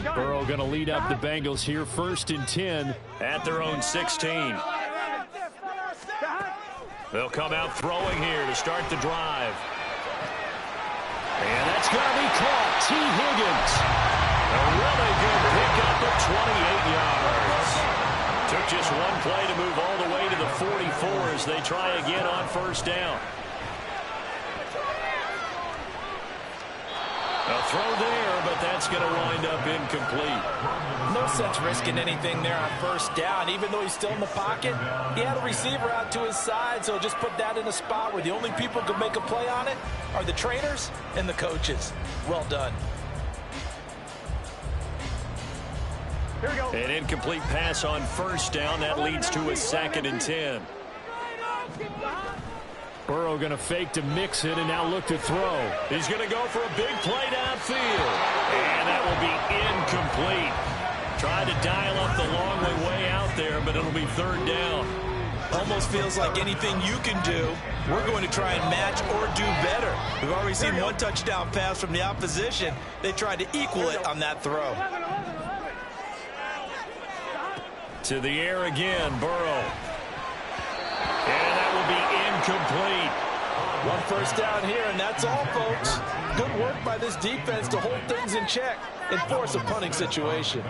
Burrow going to lead up the Bengals here, 1st and 10 at their own 16. They'll come out throwing here to start the drive. And that's going to be caught. T. Higgins. A really good pickup of 28 yards. Took just one play to move all the way to the 44 as they try again on 1st down. A throw there, but that's going to wind up incomplete. No sense risking anything there on 1st down. Even though he's still in the pocket, he had a receiver out to his side, so just put that in a spot where the only people who can make a play on it are the trainers and the coaches. Well done. Here we go. An incomplete pass on 1st down. That leads to a 2nd and 10. Burrow going to fake to mix it and now look to throw. He's going to go for a big play downfield. And that will be incomplete. Tried to dial up the long way out there, but it'll be 3rd down. Almost feels like anything you can do, we're going to try and match or do better. We've already seen one touchdown pass from the opposition. They tried to equal it on that throw. To the air again, Burrow. And that will be incomplete. 1 1st down here, and that's all, folks. Good work by this defense to hold things in check and force a punting situation.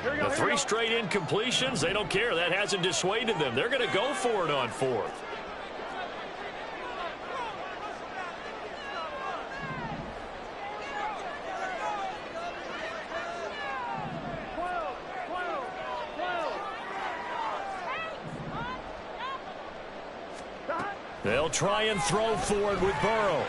The 3 straight incompletions, they don't care. That hasn't dissuaded them. They're going to go for it on 4th. They'll try and throw forward with Burrow.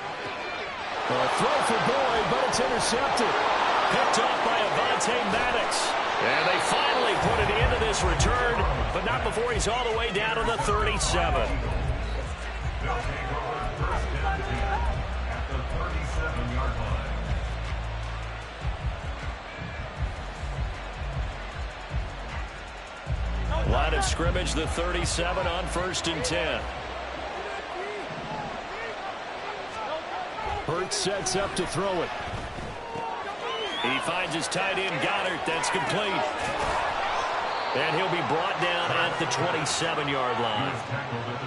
A throw for Boyd, but it's intercepted. Picked off by Avonte Maddox. And they finally put it into this return, but not before he's all the way down to the 37. Line of scrimmage, the 37 on 1st and 10. Hurts sets up to throw it. He finds his tight end, Goddard. That's complete. And he'll be brought down at the 27-yard line.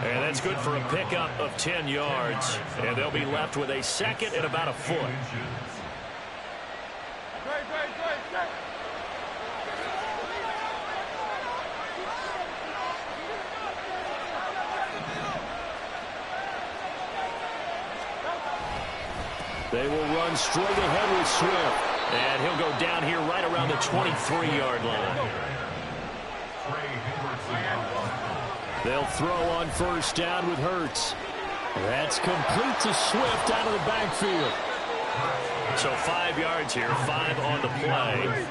And that's good for a pickup of 10 yards. And they'll be left with a 2nd and about a foot. They will run straight ahead with Swift. And he'll go down here right around the 23-yard line. They'll throw on 1st down with Hurts. That's complete to Swift out of the backfield. So 5 yards here, 5 on the play.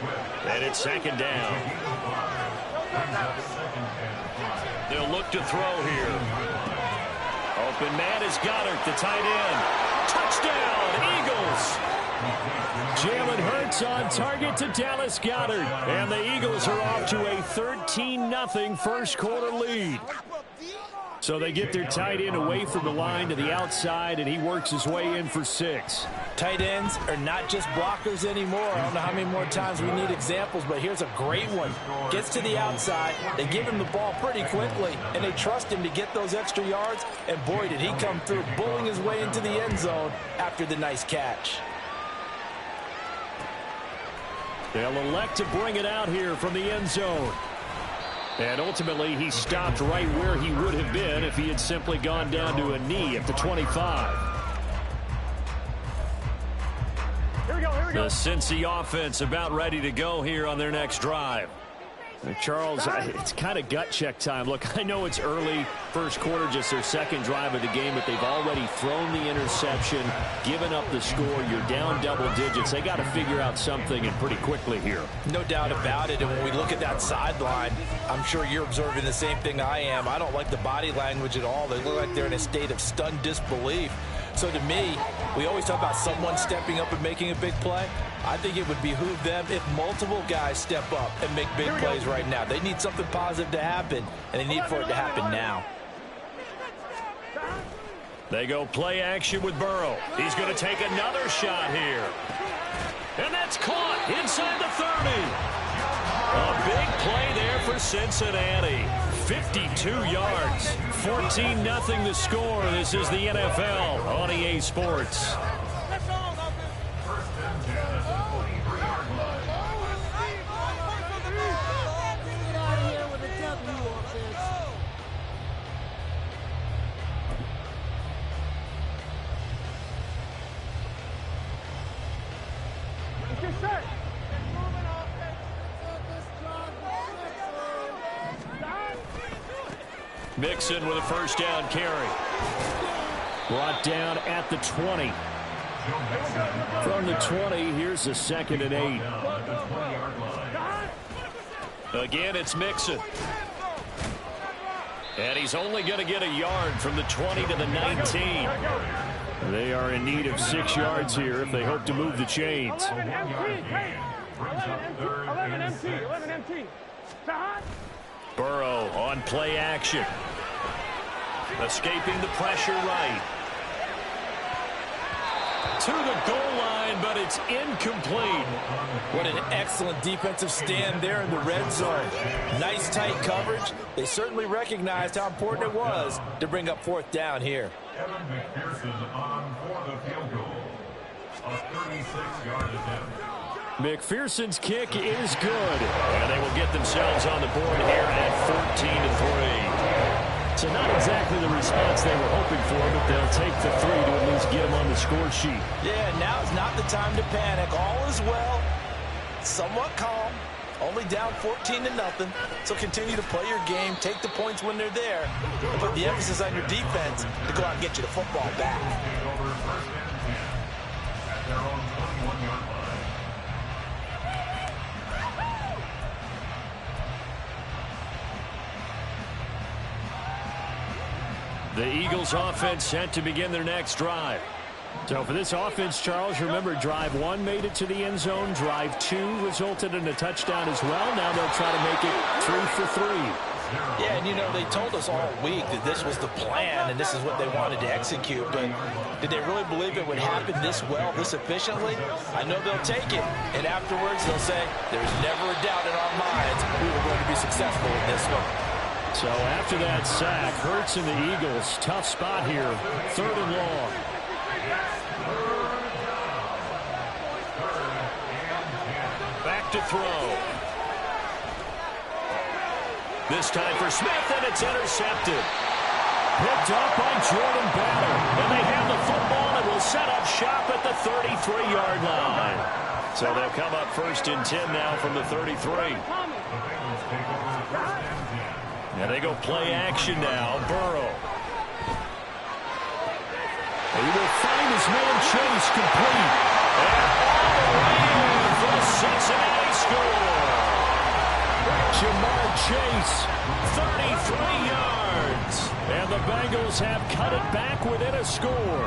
And it's 2nd down. They'll look to throw here. Open man is Goddard, the tight end. Touchdown, Eagles! Jalen Hurts on target to Dallas Goedert. And the Eagles are off to a 13-0 1st quarter lead. So they get their tight end away from the line to the outside, and he works his way in for 6. Tight ends are not just blockers anymore. I don't know how many more times we need examples, but here's a great one. Gets to the outside, they give him the ball pretty quickly, and they trust him to get those extra yards, and boy, did he come through, bullying his way into the end zone after the nice catch. They'll elect to bring it out here from the end zone. And ultimately, he stopped right where he would have been if he had simply gone down to a knee at the 25. Here we go. The Cincy offense about ready to go here on their next drive. Charles, it's kind of gut check time. Look, I know it's early, 1st quarter, just their 2nd drive of the game, but they've already thrown the interception, given up the score. You're down double digits. They got to figure out something, and pretty quickly here. No doubt about it. And when we look at that sideline, I'm sure you're observing the same thing I am. I don't like the body language at all. They look like they're in a state of stunned disbelief. So to me, we always talk about someone stepping up and making a big play. I think it would behoove them if multiple guys step up and make big plays right now. They need something positive to happen, and they need for it to happen now. They go play action with Burrow. He's going to take another shot here. And that's caught inside the 30. A big play there for Cincinnati. 52 yards. 14-0 the score. This is the NFL on EA Sports. Mixon with a first down carry. Brought down at the 20. From the 20, here's a 2nd and 8. Again, it's Mixon. And he's only going to get a yard from the 20 to the 19. They are in need of 6 yards here if they hope to move the chains. 11 MT. Burrow on play action. Escaping the pressure right. To the goal line, but it's incomplete. What an excellent defensive stand there in the red zone. Nice tight coverage. They certainly recognized how important it was to bring up 4th down here. McPherson's kick is good. And they will get themselves on the board here at 14-3. So not exactly the response they were hoping for, but they'll take the 3 to at least get them on the score sheet. Yeah, now's not the time to panic. All is well. Somewhat calm. Only down 14-0. So continue to play your game. Take the points when they're there. And put the emphasis on your defense to go out and get you the football back. The Eagles offense set to begin their next drive. So for this offense, Charles, remember drive 1 made it to the end zone. Drive 2 resulted in a touchdown as well. Now they'll try to make it 3 for 3. Yeah, and you know, they told us all week that this was the plan and this is what they wanted to execute. But did they really believe it would happen this well, this efficiently? I know they'll take it. And afterwards, they'll say, there's never a doubt in our minds we were going to be successful in this one. So after that sack, Hurts and the Eagles, tough spot here, 3rd and long. Back to throw. This time for Smith, and it's intercepted. Picked up by Jordan Battle. And they have the football and will set up shop at the 33-yard line. So they'll come up 1st and 10 now from the 33. And they go play action now. Burrow. He will find his man Chase complete. And all the way in for the Cincinnati score. Jamar Chase, 33 yards. and the Bengals have cut it back within a score.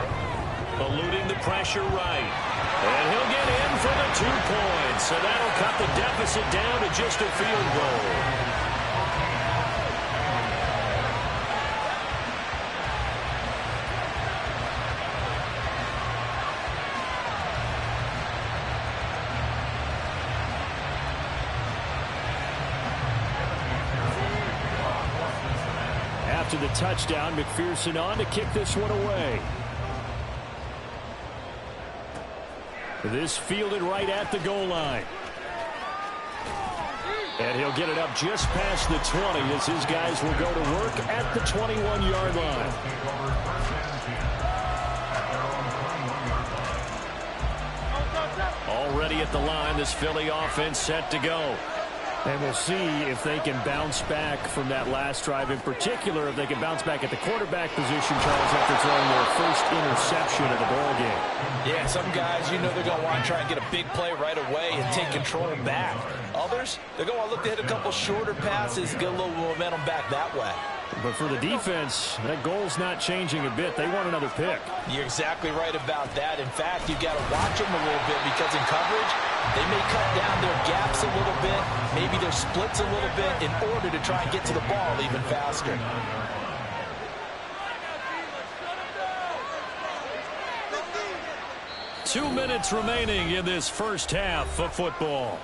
Eluding the pressure right. And he'll get in for the 2 points. So that'll cut the deficit down to just a field goal. After the touchdown, McPherson on to kick this one away. This fielded right at the goal line. And he'll get it up just past the 20 as his guys will go to work at the 21-yard line. Already at the line, this Philly offense set to go. And we'll see if they can bounce back from that last drive. In particular, if they can bounce back at the quarterback position, Charles, after throwing their first interception of the ball game. Yeah, some guys, you know they're going to want to try and get a big play right away and take control back. Others, they're going to look to hit a couple shorter passes, get a little momentum back that way. But for the defense, that goal's not changing a bit. They want another pick. You're exactly right about that. In fact, you've got to watch them a little bit because in coverage, they may cut down their gaps a little bit, maybe their splits a little bit in order to try and get to the ball even faster. 2 minutes remaining in this first half of football.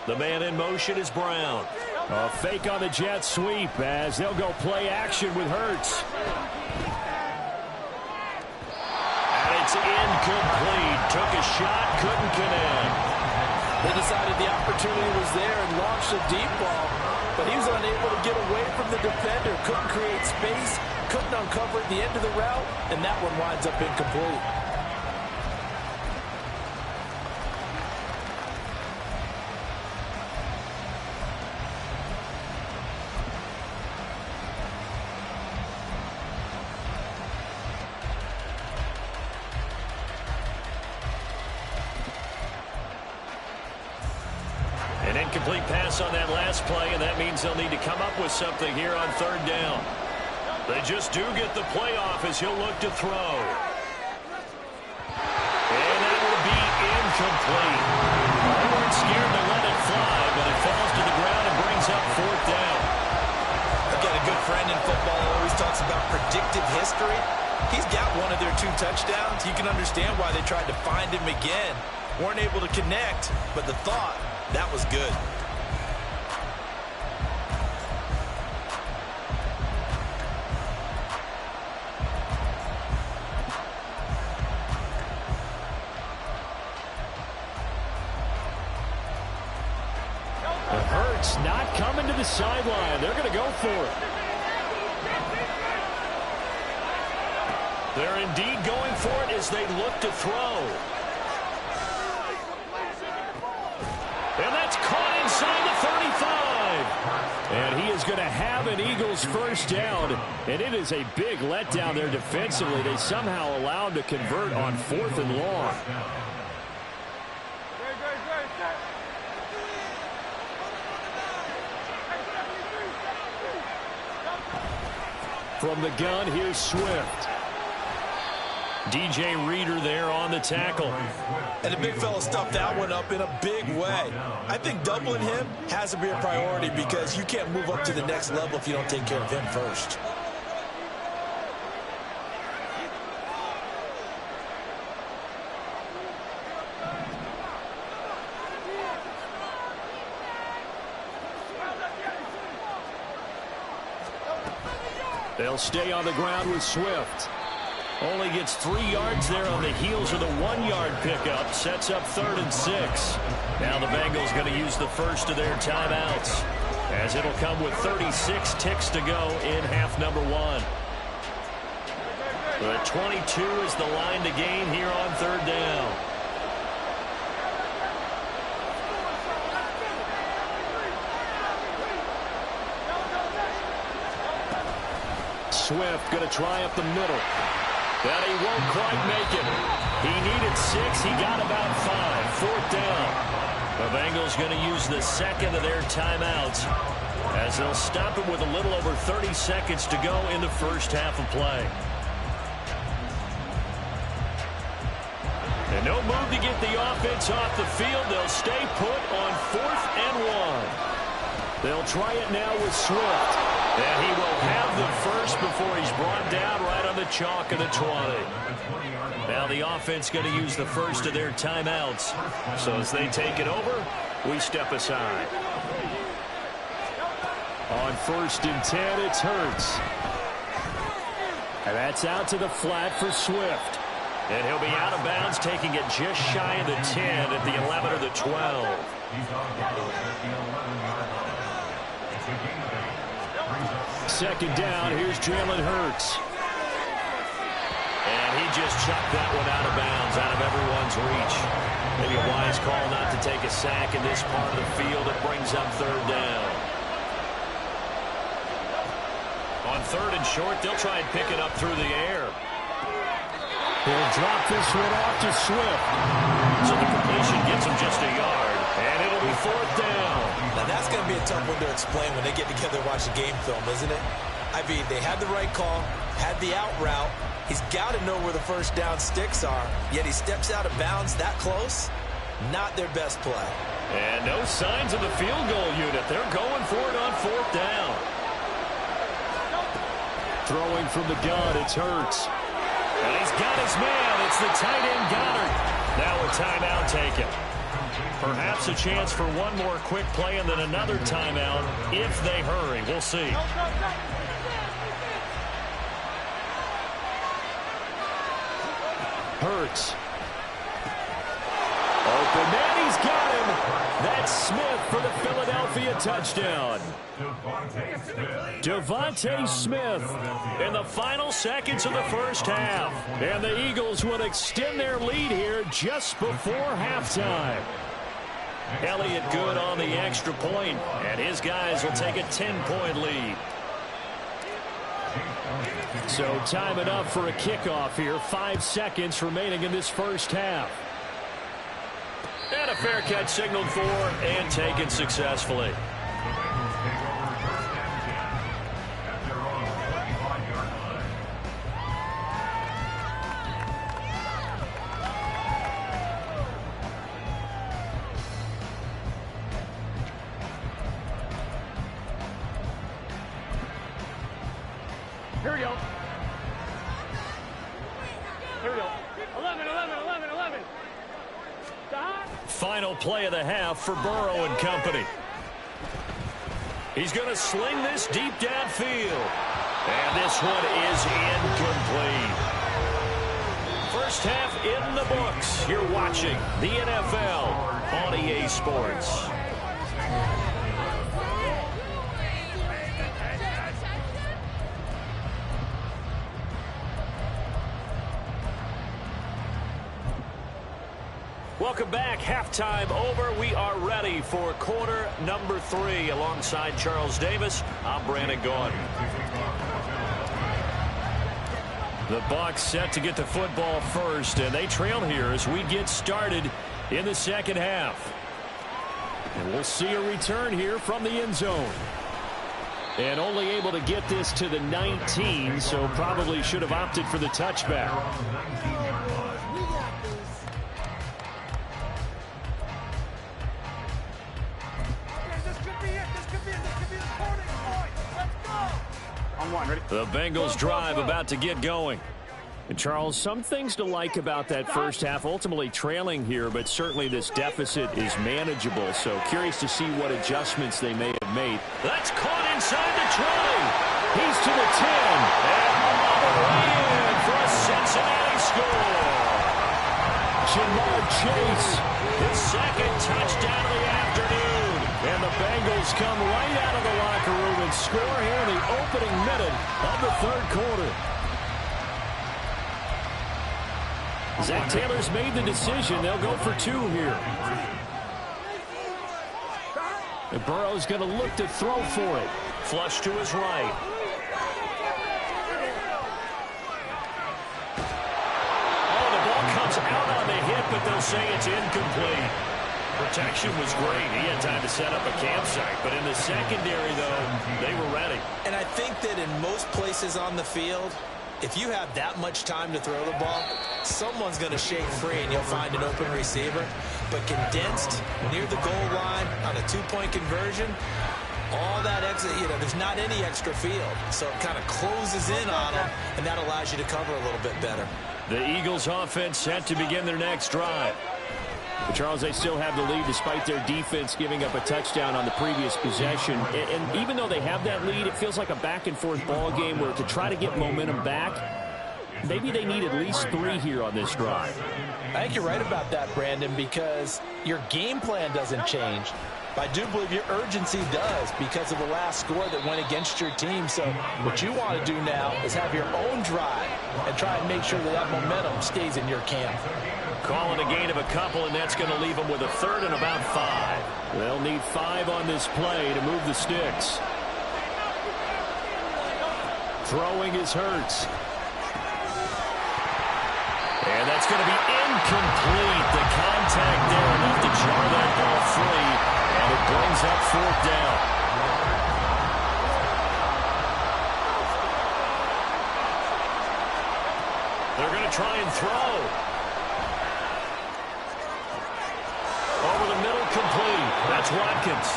The man in motion is Brown. A fake on the jet sweep as they'll go play action with Hurts. And it's incomplete. Took a shot, couldn't connect. They decided the opportunity was there and launched a deep ball, but he was unable to get away from the defender. Couldn't create space, couldn't uncover at the end of the route, and that one winds up incomplete. An incomplete pass on that last play, and that means they'll need to come up with something here on third down. They just do get the play off as he'll look to throw. And that will be incomplete. They weren't scared to let it fly, but it falls to the ground and brings up fourth down. I've got a good friend in football who always talks about predictive history. He's got one of their 2 touchdowns. You can understand why they tried to find him again. Weren't able to connect, but the thought, that was good. Hurts not coming to the sideline. They're going to go for it. They're indeed going for it as they look to throw. And that's caught inside the 35. And he is going to have an Eagles first down. And it is a big letdown there defensively. They somehow allowed to convert on 4th and long. From the gun, here's Swift. DJ Reader there on the tackle. And the big fella stuffed that one up in a big way. I think doubling him has to be a priority because you can't move up to the next level if you don't take care of him first. They'll stay on the ground with Swift. Only gets 3 yards there on the heels of the 1-yard pickup. Sets up 3rd and 6. Now the Bengals going to use the first of their timeouts, as it'll come with 36 ticks to go in half number 1. The 22 is the line to gain here on 3rd down. Swift going to try up the middle. But he won't quite make it. He needed 6. He got about 5. 4th down. The Bengals going to use the second of their timeouts, as they'll stop it with a little over 30 seconds to go in the first half of play. And no move to get the offense off the field. They'll stay put on 4th and 1. They'll try it now with Swift. And he will have the first before he's brought down right on the chalk of the 20. Now the offense going to use the first of their timeouts. So as they take it over, we step aside. On 1st and 10, it's Hurts. And that's out to the flat for Swift. And he'll be out of bounds, taking it just shy of the 10 at the 11 or the 12. Second down, here's Jalen Hurts. And he just chucked that one out of bounds, out of everyone's reach. Maybe a wise call not to take a sack in this part of the field. It brings up 3rd down. On 3rd and short, they'll try and pick it up through the air. He'll drop this one off to Swift. So the completion gets him just a yard. And it'll be 4th down. Now that's going to be a tough one to explain when they get together and watch the game film, isn't it? I mean, they had the right call, had the out route. He's got to know where the first down sticks are, yet he steps out of bounds that close. Not their best play. And no signs of the field goal unit. They're going for it on 4th down. Throwing from the gun, it's Hurts. And he's got his man. It's the tight end Goddard. Now a timeout taken. Perhaps a chance for one more quick play and then another timeout if they hurry. We'll see. Hurts. Open man, he's got him. That's Smith for the Philadelphia touchdown. Devontae Smith in the final seconds of the first half. And the Eagles will extend their lead here just before halftime. Elliott good on the extra point, and his guys will take a 10-point lead. So time enough for a kickoff here. 5 seconds remaining in this first half. And a fair catch signaled for and taken successfully. Here we go. Here we go. 11. Final play of the half for Burrow and company. He's going to sling this deep downfield. And this one is incomplete. First half in the books. You're watching the NFL on EA Sports. Welcome back. Halftime over. We are ready for quarter number 3. Alongside Charles Davis, I'm Brandon Gordon. The Bucs set to get the football first, and they trail here as we get started in the second half. And we'll see a return here from the end zone. And only able to get this to the 19, so probably should have opted for the touchback. The Bengals drive about to get going. And Charles, some things to like about that first half. Ultimately trailing here, but certainly this deficit is manageable. So curious to see what adjustments they may have made. That's caught inside the 20. He's to the 10. And on the way in for a Cincinnati score. Jamar Chase. His second touchdown of the afternoon. And the Bengals come right out of the locker room and score here in the opening minute of the third quarter. Zach Taylor's made the decision. They'll go for 2 here. And Burrow's going to look to throw for it. Flush to his right. Oh, the ball comes out on the hit, but they'll say it's incomplete. Protection was great. He had time to set up a campsite. But in the secondary, though, they were ready. And I think that in most places on the field, if you have that much time to throw the ball, someone's going to shake free and you'll find an open receiver. But condensed near the goal line on a 2-point conversion, all that extra, there's not any extra field. So it kind of closes in on them, and that allows you to cover a little bit better. The Eagles offense set to begin their next drive. But Charles, they still have the lead despite their defense giving up a touchdown on the previous possession. And even though they have that lead, it feels like a back-and-forth ball game where to try to get momentum back, maybe they need at least 3 here on this drive. I think you're right about that, Brandon, because your game plan doesn't change. I do believe your urgency does because of the last score that went against your team. So what you want to do now is have your own drive and try and make sure that that momentum stays in your camp. Calling a gain of a couple, and that's going to leave them with a third and about 5. They'll need 5 on this play to move the sticks. Throwing is Hurts. And that's going to be incomplete. The contact there enough to jar that ball free, and it brings up 4th down. They're going to try and throw. Over the middle, complete. That's Watkins.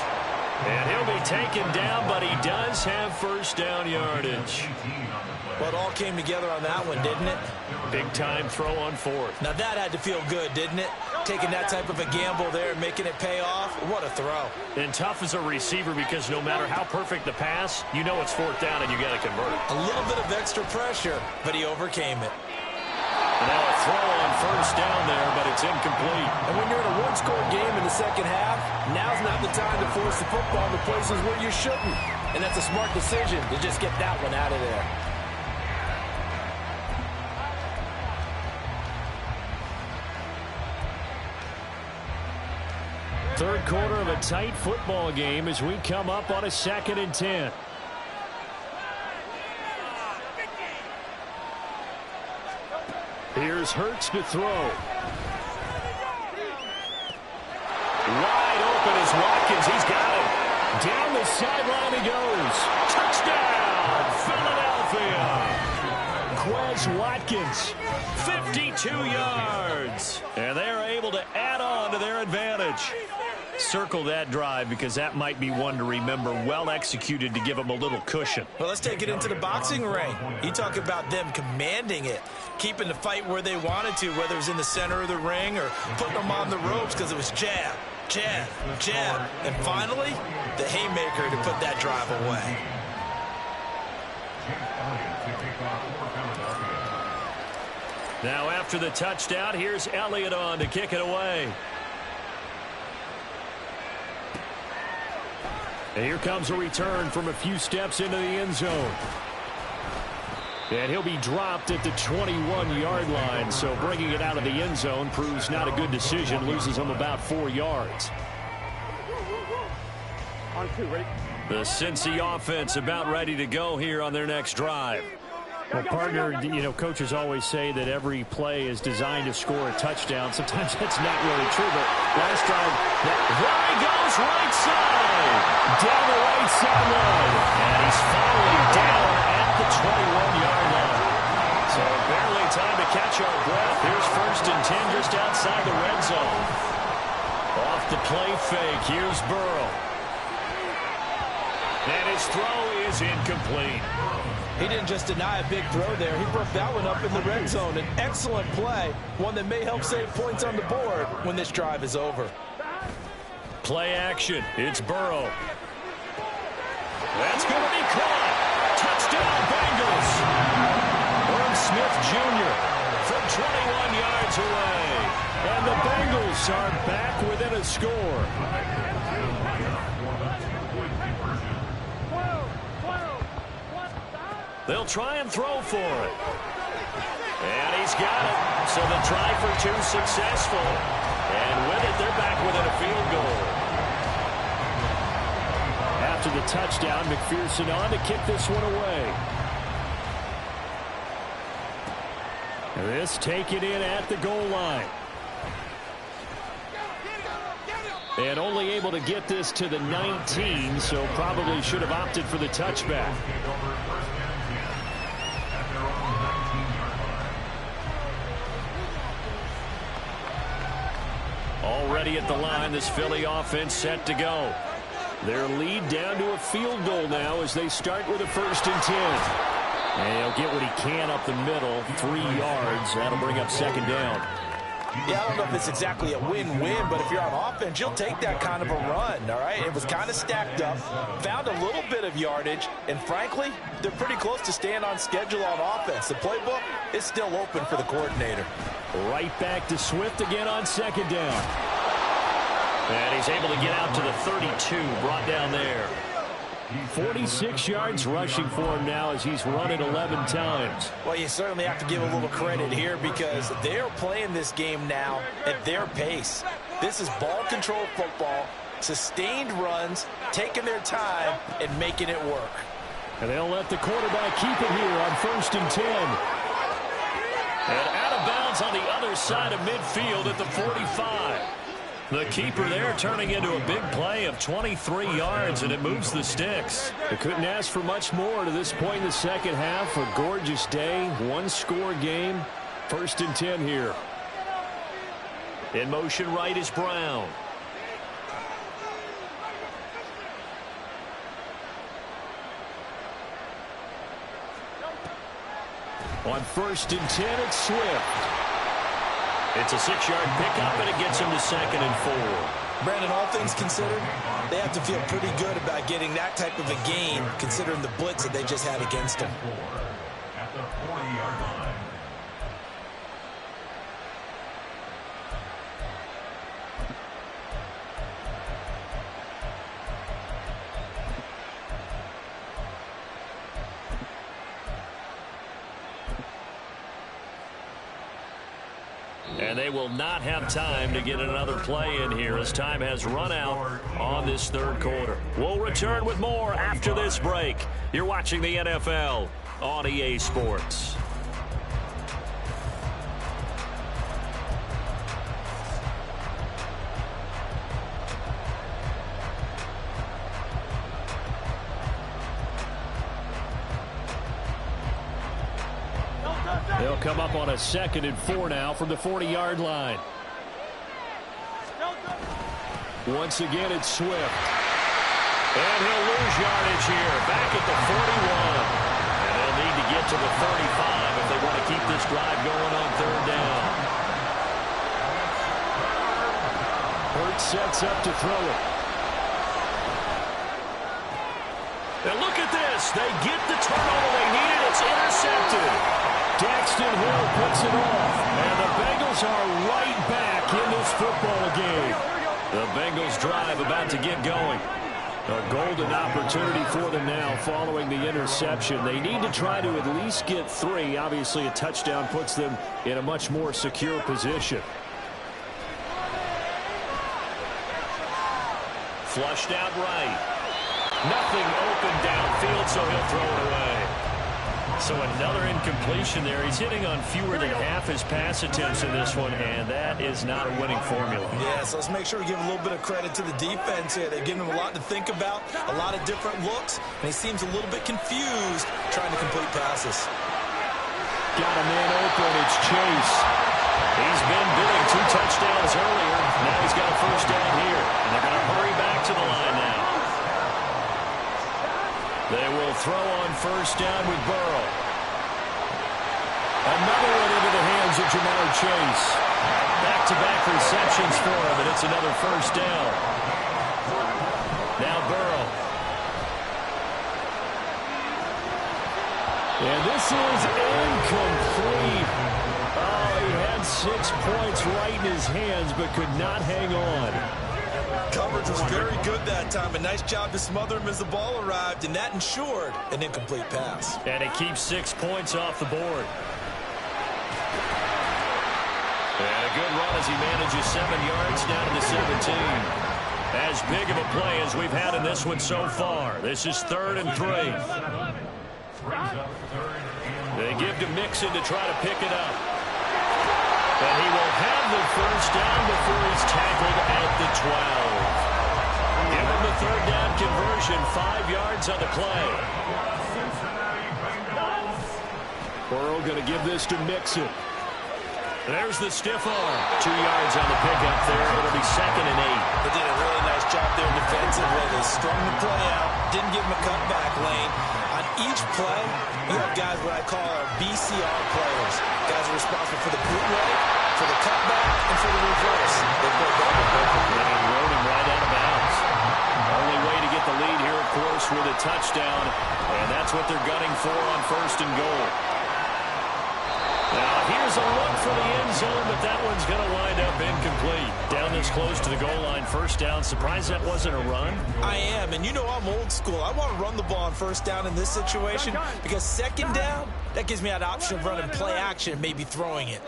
And he'll be taken down, but he does have first down yardage. Well, it all came together on that one, didn't it? Big-time throw on fourth. Now that had to feel good, didn't it? Taking that type of a gamble there and making it pay off. What a throw. And tough as a receiver because no matter how perfect the pass, you know it's fourth down and you got to convert. A little bit of extra pressure, but he overcame it. And now a throw on first down there, but it's incomplete. And when you're in a one-score game in the second half, now's not the time to force the football to places where you shouldn't. And that's a smart decision to just get that one out of there. Third quarter of a tight football game as we come up on a 2nd and 10. Here's Hurts to throw. Wide open is Watkins. He's got it. Down the sideline he goes. Touchdown, Philadelphia. Quez Watkins, 52 yards. And they're able to add on to their advantage. Circle that drive because that might be one to remember. Well executed to give them a little cushion. Well, let's take it into the boxing ring. You talk about them commanding it, keeping the fight where they wanted to, whether it was in the center of the ring or putting them on the ropes because it was jab, jab, jab. And finally, the haymaker to put that drive away. Now after the touchdown, here's Elliott on to kick it away. And here comes a return from a few steps into the end zone. And he'll be dropped at the 21-yard line, so bringing it out of the end zone proves not a good decision, loses him about 4 yards. On 2, ready? The Cincy offense about ready to go here on their next drive. Well, partner, you know, coaches always say that every play is designed to score a touchdown. Sometimes that's not really true, but last drive, there he goes, right side, down the right sideline, and he's finally down at the 21-yard line. So barely time to catch our breath. Here's 1st and 10 just outside the red zone. Off the play fake, here's Burrow. And his throw is incomplete. He didn't just deny a big throw there. He broke that one up in the red zone. An excellent play, one that may help save points on the board when this drive is over. Play action. It's Burrow. That's going to be caught. Touchdown, Bengals. Irv Smith Jr. from 21 yards away. And the Bengals are back within a score. They'll try and throw for it. And he's got it. So the try for 2 successful. And with it, they're back within a field goal. After the touchdown, McPherson on to kick this one away. This taken in at the goal line. And only able to get this to the 19, so probably should have opted for the touchback. Already at the line, this Philly offense set to go. Their lead down to a field goal now as they start with a 1st and 10. And he'll get what he can up the middle, 3 yards. That'll bring up 2nd down. Yeah, I don't know if it's exactly a win-win, but if you're on offense, you'll take that kind of a run, all right? It was kind of stacked up, found a little bit of yardage, and frankly, they're pretty close to staying on schedule on offense. The playbook is still open for the coordinator. Right back to Swift again on 2nd down. And he's able to get out to the 32, brought down there. 46 yards rushing for him now as he's run it 11 times. Well, you certainly have to give a little credit here because they're playing this game now at their pace. This is ball control football, sustained runs, taking their time, and making it work. And they'll let the quarterback keep it here on 1st and 10. And out of bounds on the other side of midfield at the 45. The keeper there turning into a big play of 23 yards, and it moves the sticks. They couldn't ask for much more to this point in the second half. A gorgeous day, 1-score game. 1st and 10 here. In motion right is Brown. On 1st and 10, it's Swift. It's a 6-yard pickup, and it gets him to 2nd and 4. Brandon, all things considered, they have to feel pretty good about getting that type of a gain, considering the blitz that they just had against them. At the 40-yard line. And they will not have time to get another play in here as time has run out on this 3rd quarter. We'll return with more after this break. You're watching the NFL on EA Sports. They'll come up on a 2nd and 4 now from the 40-yard line. Once again, it's Swift. And he'll lose yardage here, back at the 41. And they'll need to get to the 35 if they want to keep this drive going on 3rd down. Hurts sets up to throw it. And look at this. They get the turnover they needed. It's intercepted. Daxton Hill puts it off, and the Bengals are right back in this football game. The Bengals drive about to get going. A golden opportunity for them now following the interception. They need to try to at least get 3. Obviously, a touchdown puts them in a much more secure position. Flushed out right. Nothing open downfield, so he'll throw it away. So another incompletion there. He's hitting on fewer than half his pass attempts in this one, and that is not a winning formula. Yeah, so let's make sure we give a little bit of credit to the defense here. They're giving him a lot to think about, a lot of different looks, and he seems a little bit confused trying to complete passes. Got a man open. It's Chase. He's been big. 2 touchdowns earlier. Now he's got a 1st down here, and they're going to hurry back to the line now. They will throw on 1st down with Burrow. Another one into the hands of Jamar Chase. Back-to-back receptions for him, and it's another 1st down. Now Burrow. And this is incomplete. Oh, he had 6 points right in his hands, but could not hang on. Coverage was very good that time. A nice job to smother him as the ball arrived, and that ensured an incomplete pass. And it keeps 6 points off the board. And a good run as he manages 7 yards down to the 17. As big of a play as we've had in this one so far. This is 3rd and 3. They give to Mixon to try to pick it up. And he will have the 1st down before he's tackled at the 12. Give him the 3rd down conversion, 5 yards on the play. Burrow going to give this to Mixon. There's the stiff arm. 2 yards on the pickup there. It'll be 2nd and 8. They did a really nice job there defensively. They strung the play out, didn't give him a cutback lane. On each play, you have guys what I call our BCR players. Guys are responsible for the bootleg, for the cutback, and for the reverse. They played that one perfectly. And he rode him right out of bounds. Only way to get the lead here, of course, with a touchdown. And that's what they're gunning for on 1st and goal. Now, here's a look for the end zone, but that one's going to wind up incomplete. Down this close to the goal line, 1st down. Surprised that wasn't a run? I am, and you know I'm old school. I want to run the ball on 1st down in this situation because 2nd down, that gives me that option of running play action and maybe throwing it.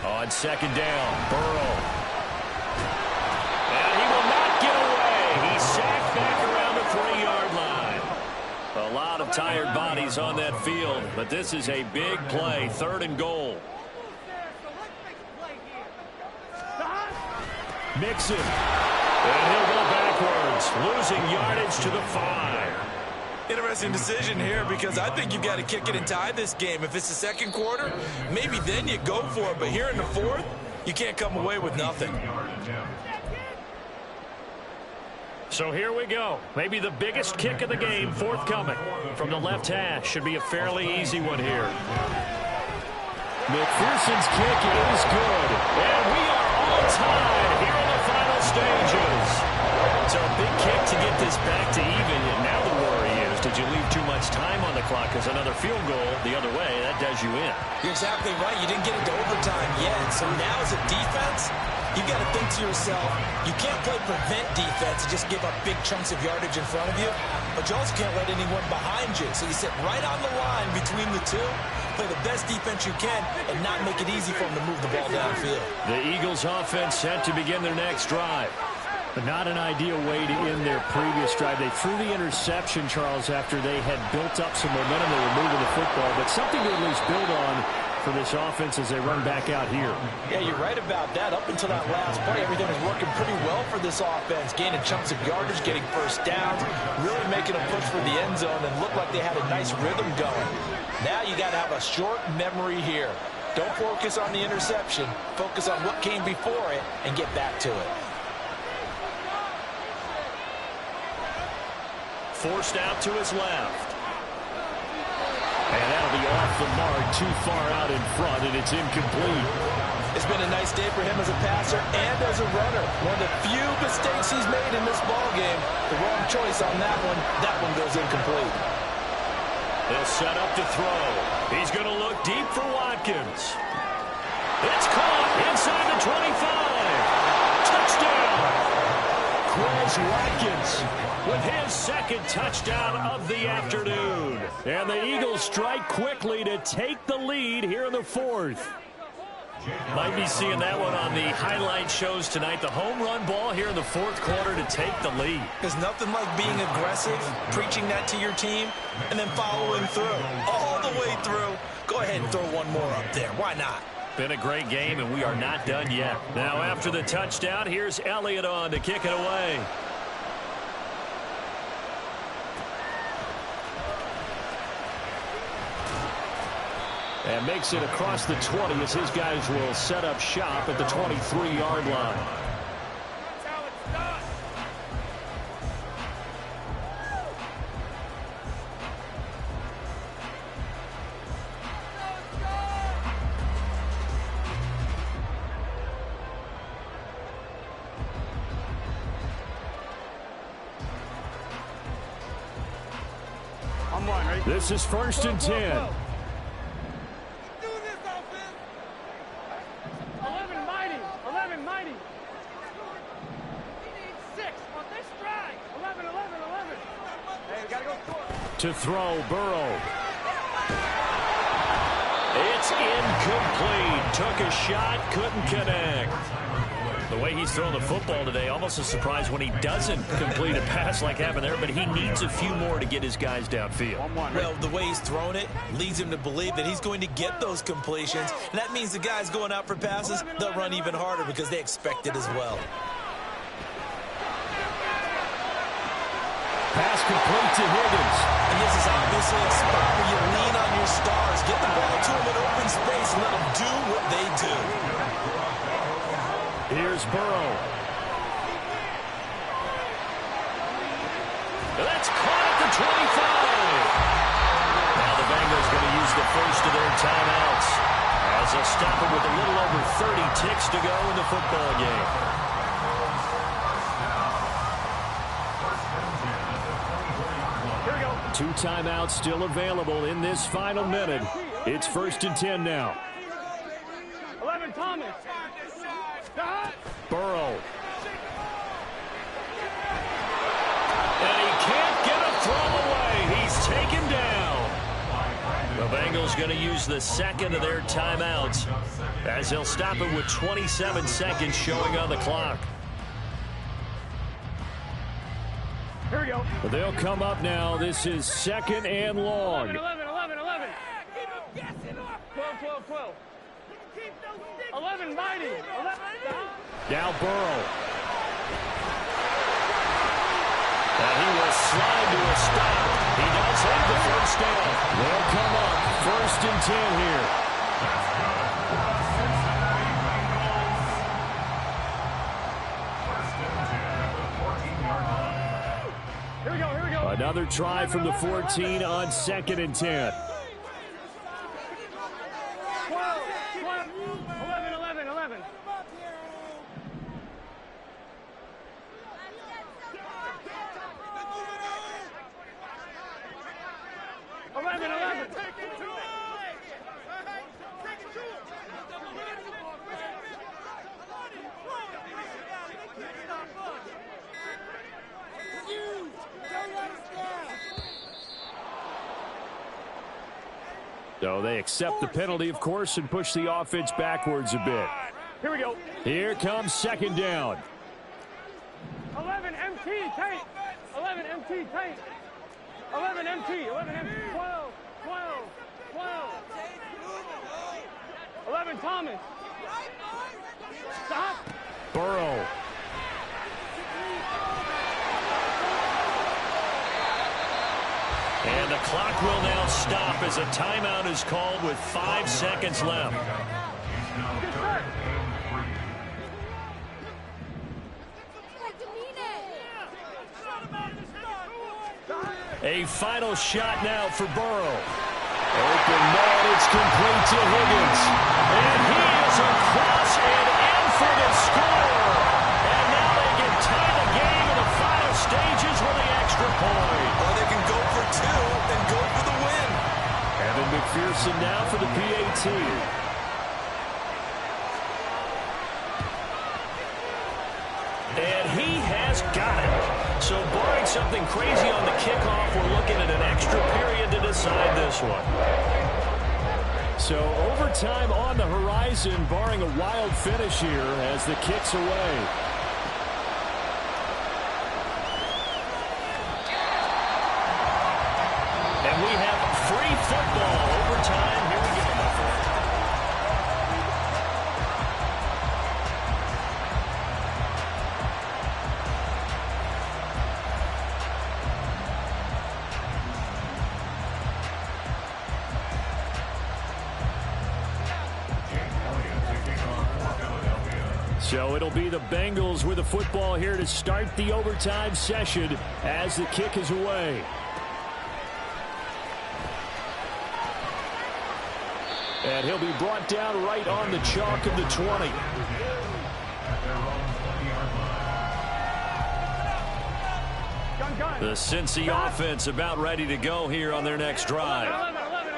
On 2nd down, Burrow. And he will not get away. He's sacked back around the 3-yard line. A lot of tired bodies on that field, but this is a big play, 3rd and goal. Mixon. And he'll go backwards, losing yardage to the 5. Interesting decision here because I think you've got to kick it and tie this game. If it's the 2nd quarter, maybe then you go for it. But here in the 4th, you can't come away with nothing. So here we go. Maybe the biggest kick of the game forthcoming from the left hash. Should be a fairly easy one here. McPherson's kick is good. And we are all tied here in the final stages. So a big kick to get this back to even. And now the worry is, did you leave too much time on the clock? Because another field goal the other way, that does you in. You're exactly right. You didn't get into overtime yet. So now as a defense, you've got to think to yourself, you can't play prevent defense and just give up big chunks of yardage in front of you, but you also can't let anyone behind you. So you sit right on the line between the two, play the best defense you can, and not make it easy for them to move the ball downfield. The Eagles offense set to begin their next drive. But not an ideal way to end their previous drive. They threw the interception, Charles, after they had built up some momentum. They were moving the football, but something to at least build on for this offense as they run back out here. Yeah, you're right about that. Up until that last play, everything was working pretty well for this offense. Gaining chunks of yardage, getting first downs, really making a push for the end zone, and looked like they had a nice rhythm going. Now you got to have a short memory here. Don't focus on the interception. Focus on what came before it and get back to it. Forced out to his left. And that'll be off the mark, too far out in front, and it's incomplete. It's been a nice day for him as a passer and as a runner. One of the few mistakes he's made in this ballgame. The wrong choice on that one. That one goes incomplete. They'll set up to throw. He's going to look deep for Watkins. It's caught inside the 25. Touchdown! Quez Watkins with his second touchdown of the afternoon. And the Eagles strike quickly to take the lead here in the fourth. Might be seeing that one on the highlight shows tonight. The home run ball here in the fourth quarter to take the lead. There's nothing like being aggressive, preaching that to your team, and then following through. All the way through. Go ahead and throw one more up there. Why not? Been a great game, and we are not done yet. Now, after the touchdown, here's Elliott on to kick it away. And makes it across the 20 as his guys will set up shop at the 23-yard line. This is 1st and 10. 11 mighty. 11 mighty. We need 6 on this drive. 11. Hey, we gotta go score. To throw, Burrow. It's incomplete. Took a shot, couldn't connect. The way he's throwing the football today, almost a surprise when he doesn't complete a pass like happened there, but he needs a few more to get his guys downfield. Well, the way he's thrown it leads him to believe that he's going to get those completions, and that means the guys going out for passes, they'll run even harder because they expect it as well. Pass complete to Higgins. And this is obviously a spot where you lean on your stars, get the ball to them in open space, and let them do what they do. Here's Burrow. That's caught at the 25. Now the Bengals going to use the first of their timeouts as they'll stop it with a little over 30 ticks to go in the football game. Here we go. 2 timeouts still available in this final minute. It's 1st and 10 now. 11 Thomas. Burrow. And he can't get a throw away. He's taken down. The Bengals going to use the second of their timeouts as they'll stop it with 27 seconds showing on the clock. Here we go. They'll come up now. This is 2nd and long. 11. 12. 11 mighty. 11. Now Burrow. And he will slide to a stop. He does have the first down. They'll come up 1st and 10 here. Another try from the 14 on 2nd and 10. 11. 11. So they accept the penalty, of course, and push the offense backwards a bit. Here we go. Here comes 2nd down. 11 MT tight. 11 MT tight. 11 MT. 12. 11 Thomas. Stop. Burrow. And the clock will now stop as a timeout is called with 5 seconds left. A final shot now for Burrow. Open man, it's complete to Higgins. And he is across and in for the score. And now they can tie the game in the final stages with the extra point. Or they can go for 2 and go for the win. Evan McPherson now for the PAT. And he has got it. So barring something crazy on the kickoff, we're looking at an extra period to decide this one. So overtime on the horizon, barring a wild finish here as the kick's away. And we have free football overtime. Here we go. So it'll be the Bengals with the football here to start the overtime session as the kick is away. And he'll be brought down right on the chalk of the 20. The Cincy offense about ready to go here on their next drive.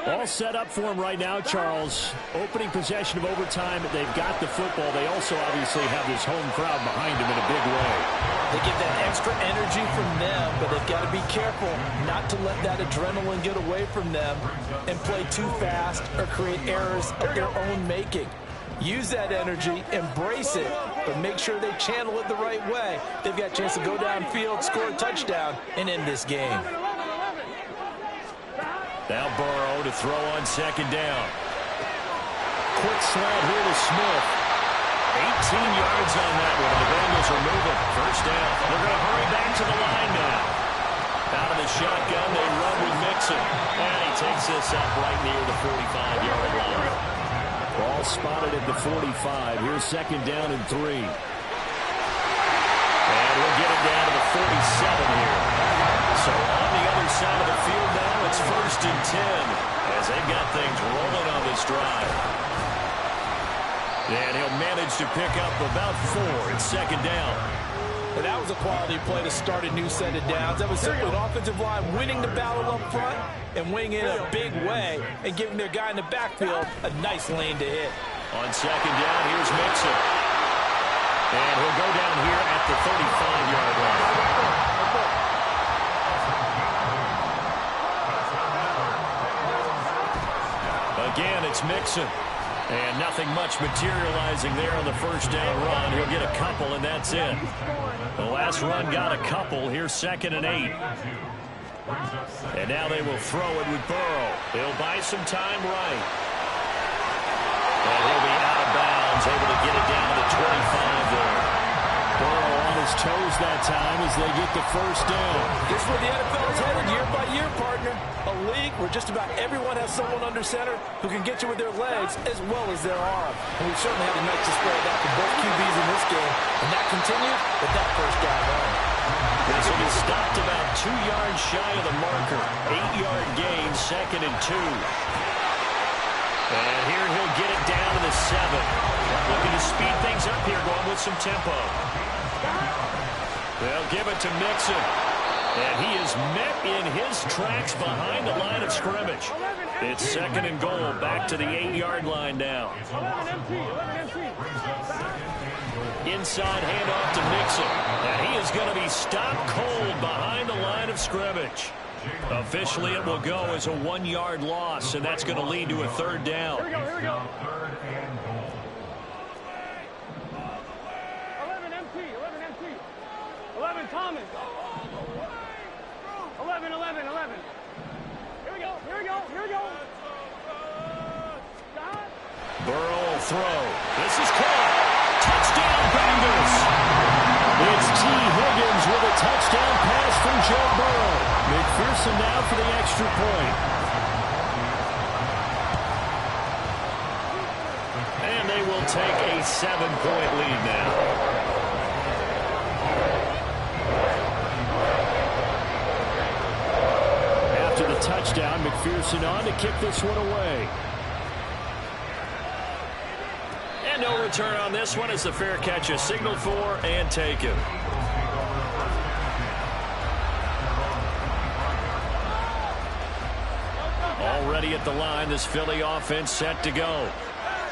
All set up for him right now, Charles. Opening possession of overtime. They've got the football. They also obviously have this home crowd behind them in a big way. They get that extra energy from them, but they've got to be careful not to let that adrenaline get away from them and play too fast or create errors of their own making. Use that energy, embrace it, but make sure they channel it the right way. They've got a chance to go downfield, score a touchdown, and end this game. Now Burrow to throw on 2nd down. Quick slant here to Smith. 18 yards on that one. The Bengals are moving. First down. They're going to hurry back to the line now. Out of the shotgun, they run with Mixon. And he takes this up right near the 45-yard line. Ball spotted at the 45. Here's 2nd down and 3. And we'll get it down to the 47 here. So on the other side of the field now, it's 1st and 10 as they've got things rolling on this drive. And he'll manage to pick up about 4. It's 2nd down. But that was a quality play to start a new set of downs. That was simply an offensive line winning the battle up front and winning in a big way and giving their guy in the backfield a nice lane to hit. On 2nd down, here's Mixon. And he'll go down here at the 35-yard line. Again, it's Mixon. And nothing much materializing there on the first down run. He'll get a couple, and that's it. The last run got a couple. Here's 2nd and 8. And now they will throw it with Burrow. He'll buy some time right. And he'll be out of bounds, able to get it down to the 25 there. Burrow on his toes that time as they get the first down. This is where the NFL is headed year by year, partner. A league where just about everyone has someone under center who can get you with their legs as well as their arm. And we've certainly had a nice display of that from both QBs in this game. And that continued with that first down run. This will be stopped about 2 yards shy of the marker. 8-yard gain, 2nd and 2. And here he'll get it down to the 7. Looking to speed things up here, going with some tempo. They'll give it to Mixon. And he is met in his tracks behind the line of scrimmage. It's 2nd and goal, back to the 8-yard line now. Inside handoff to Mixon. And he is going to be stopped cold behind the line of scrimmage. Officially, it will go as a 1-yard loss, and that's going to lead to a 3rd down. Here we go, here we go. 11 MT, 11 MT. 11 Thomas. 11, 11, 11. Here we go, here we go, here we go. Burrow will throw. This is caught. Touchdown, Bengals. It's T. Higgins with a touchdown pass from Joe Burrow. McPherson now for the extra point. And they will take a 7-point lead now. After the touchdown, McPherson on to kick this one away. And no return on this one as the fair catch is signaled for and taken. Already at the line, this Philly offense set to go.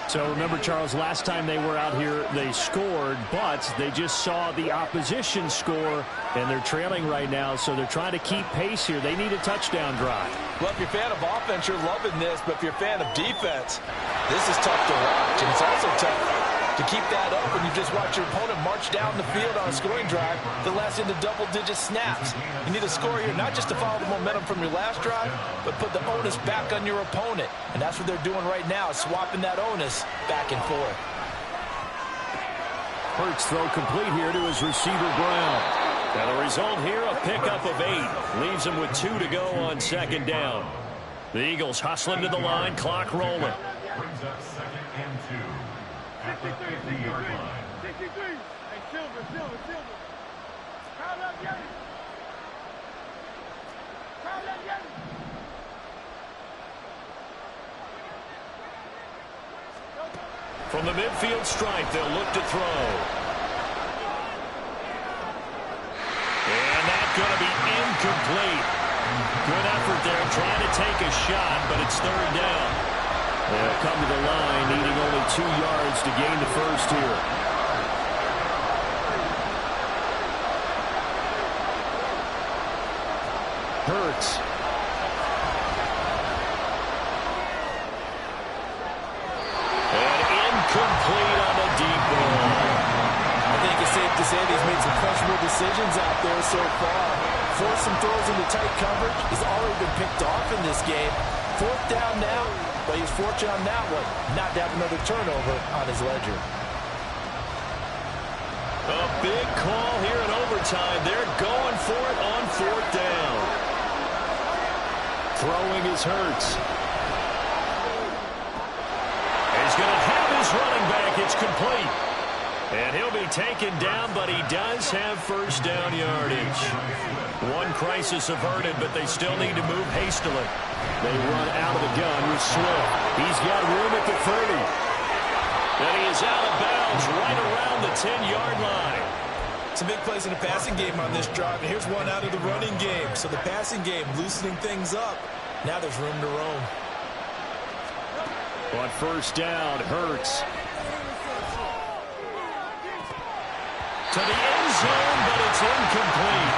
So remember, Charles, last time they were out here, they scored, but they just saw the opposition score, and they're trailing right now, so they're trying to keep pace here. They need a touchdown drive. Well, if you're a fan of offense, you're loving this, but if you're a fan of defense, this is tough to watch, and it's also tough to keep that up when you just watch your opponent march down the field on a scoring drive that lasts into double-digit snaps. You need a score here, not just to follow the momentum from your last drive, but put the onus back on your opponent. And that's what they're doing right now, swapping that onus back and forth. Hurts throw complete here to his receiver, Brown. Now the result here, a pickup of 8. Leaves him with 2 to go on 2nd down. The Eagles hustling to the line, clock rolling. Brings up 2nd and 2. At the 50-yard line. 63. Hey, Silver. Crowd up, Yanni. Crowd up, Yanni. From the midfield stripe, they'll look to throw. And that's going to be incomplete. Good effort there, trying to take a shot, but it's 3rd down. They'll come to the line, needing only 2 yards to gain the first here. Hurts. And incomplete on the deep ball. I think it's safe to say he's made some questionable decisions out there so far. Forced some throws into tight coverage. He's already been picked off in this game. 4th down now, but he's fortunate on that one not to have another turnover on his ledger. A big call here in overtime. They're going for it on 4th down. Throwing is Hurts. He's going to have his running back. It's complete. And he'll be taken down, but he does have 1st down yardage. One crisis averted, but they still need to move hastily. They run out of the gun with Swift. He's got room at the 30. And he is out of bounds right around the 10-yard line. Some big plays in the passing game on this drive, and here's one out of the running game. So the passing game loosening things up. Now there's room to roam. On 1st down, Hurts. To the end zone, but it's incomplete.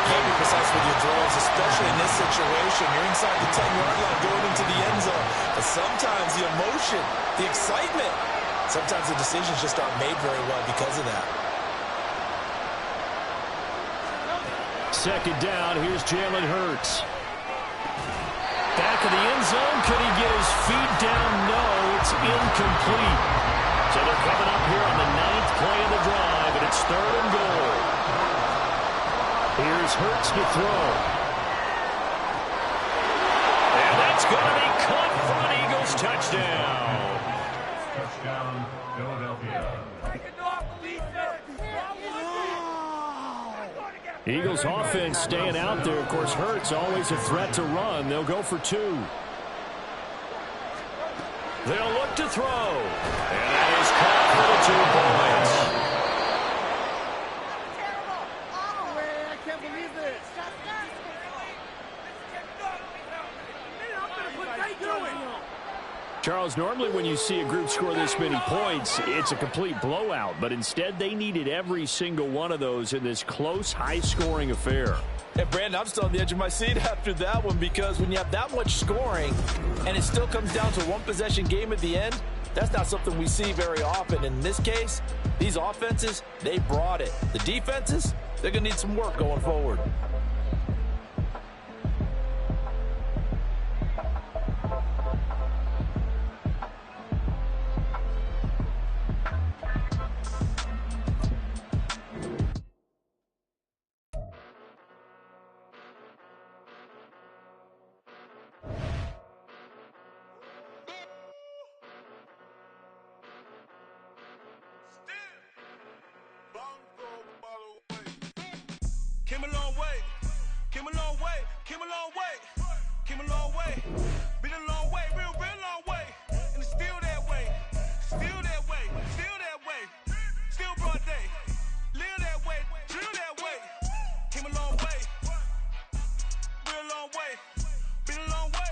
Can't be precise with your throws, especially in this situation. You're inside the 10-yard line going into the end zone. But sometimes the emotion, the excitement, sometimes the decisions just aren't made very well because of that. 2nd down, here's Jalen Hurts. Back of the end zone, could he get his feet down? No, it's incomplete. So they're coming up here on the 9th play of the drive, and it's 3rd and goal. Here's Hurts to throw. And that's going to be caught for an Eagles touchdown. Touchdown, Philadelphia. Eagles offense staying out there. Of course, Hurts always a threat to run. They'll go for 2. They'll look to throw. And that is caught for the 2 points. Oh, man, I can't believe this. What are they doing? Charles, normally when you see a group score this many points, it's a complete blowout. But instead, they needed every single one of those in this close, high-scoring affair. And, Brandon, I'm still on the edge of my seat after that one, because when you have that much scoring and it still comes down to a one-possession game at the end, that's not something we see very often. In this case, these offenses, they brought it. The defenses, they're going to need some work going forward. Came a long way, came a long way, came a long way, came a long way, been a long way, real long way, and it's still that way, still that way, still that way, still broad day, live that way, drill that way, came a long way, real long way, been a long way,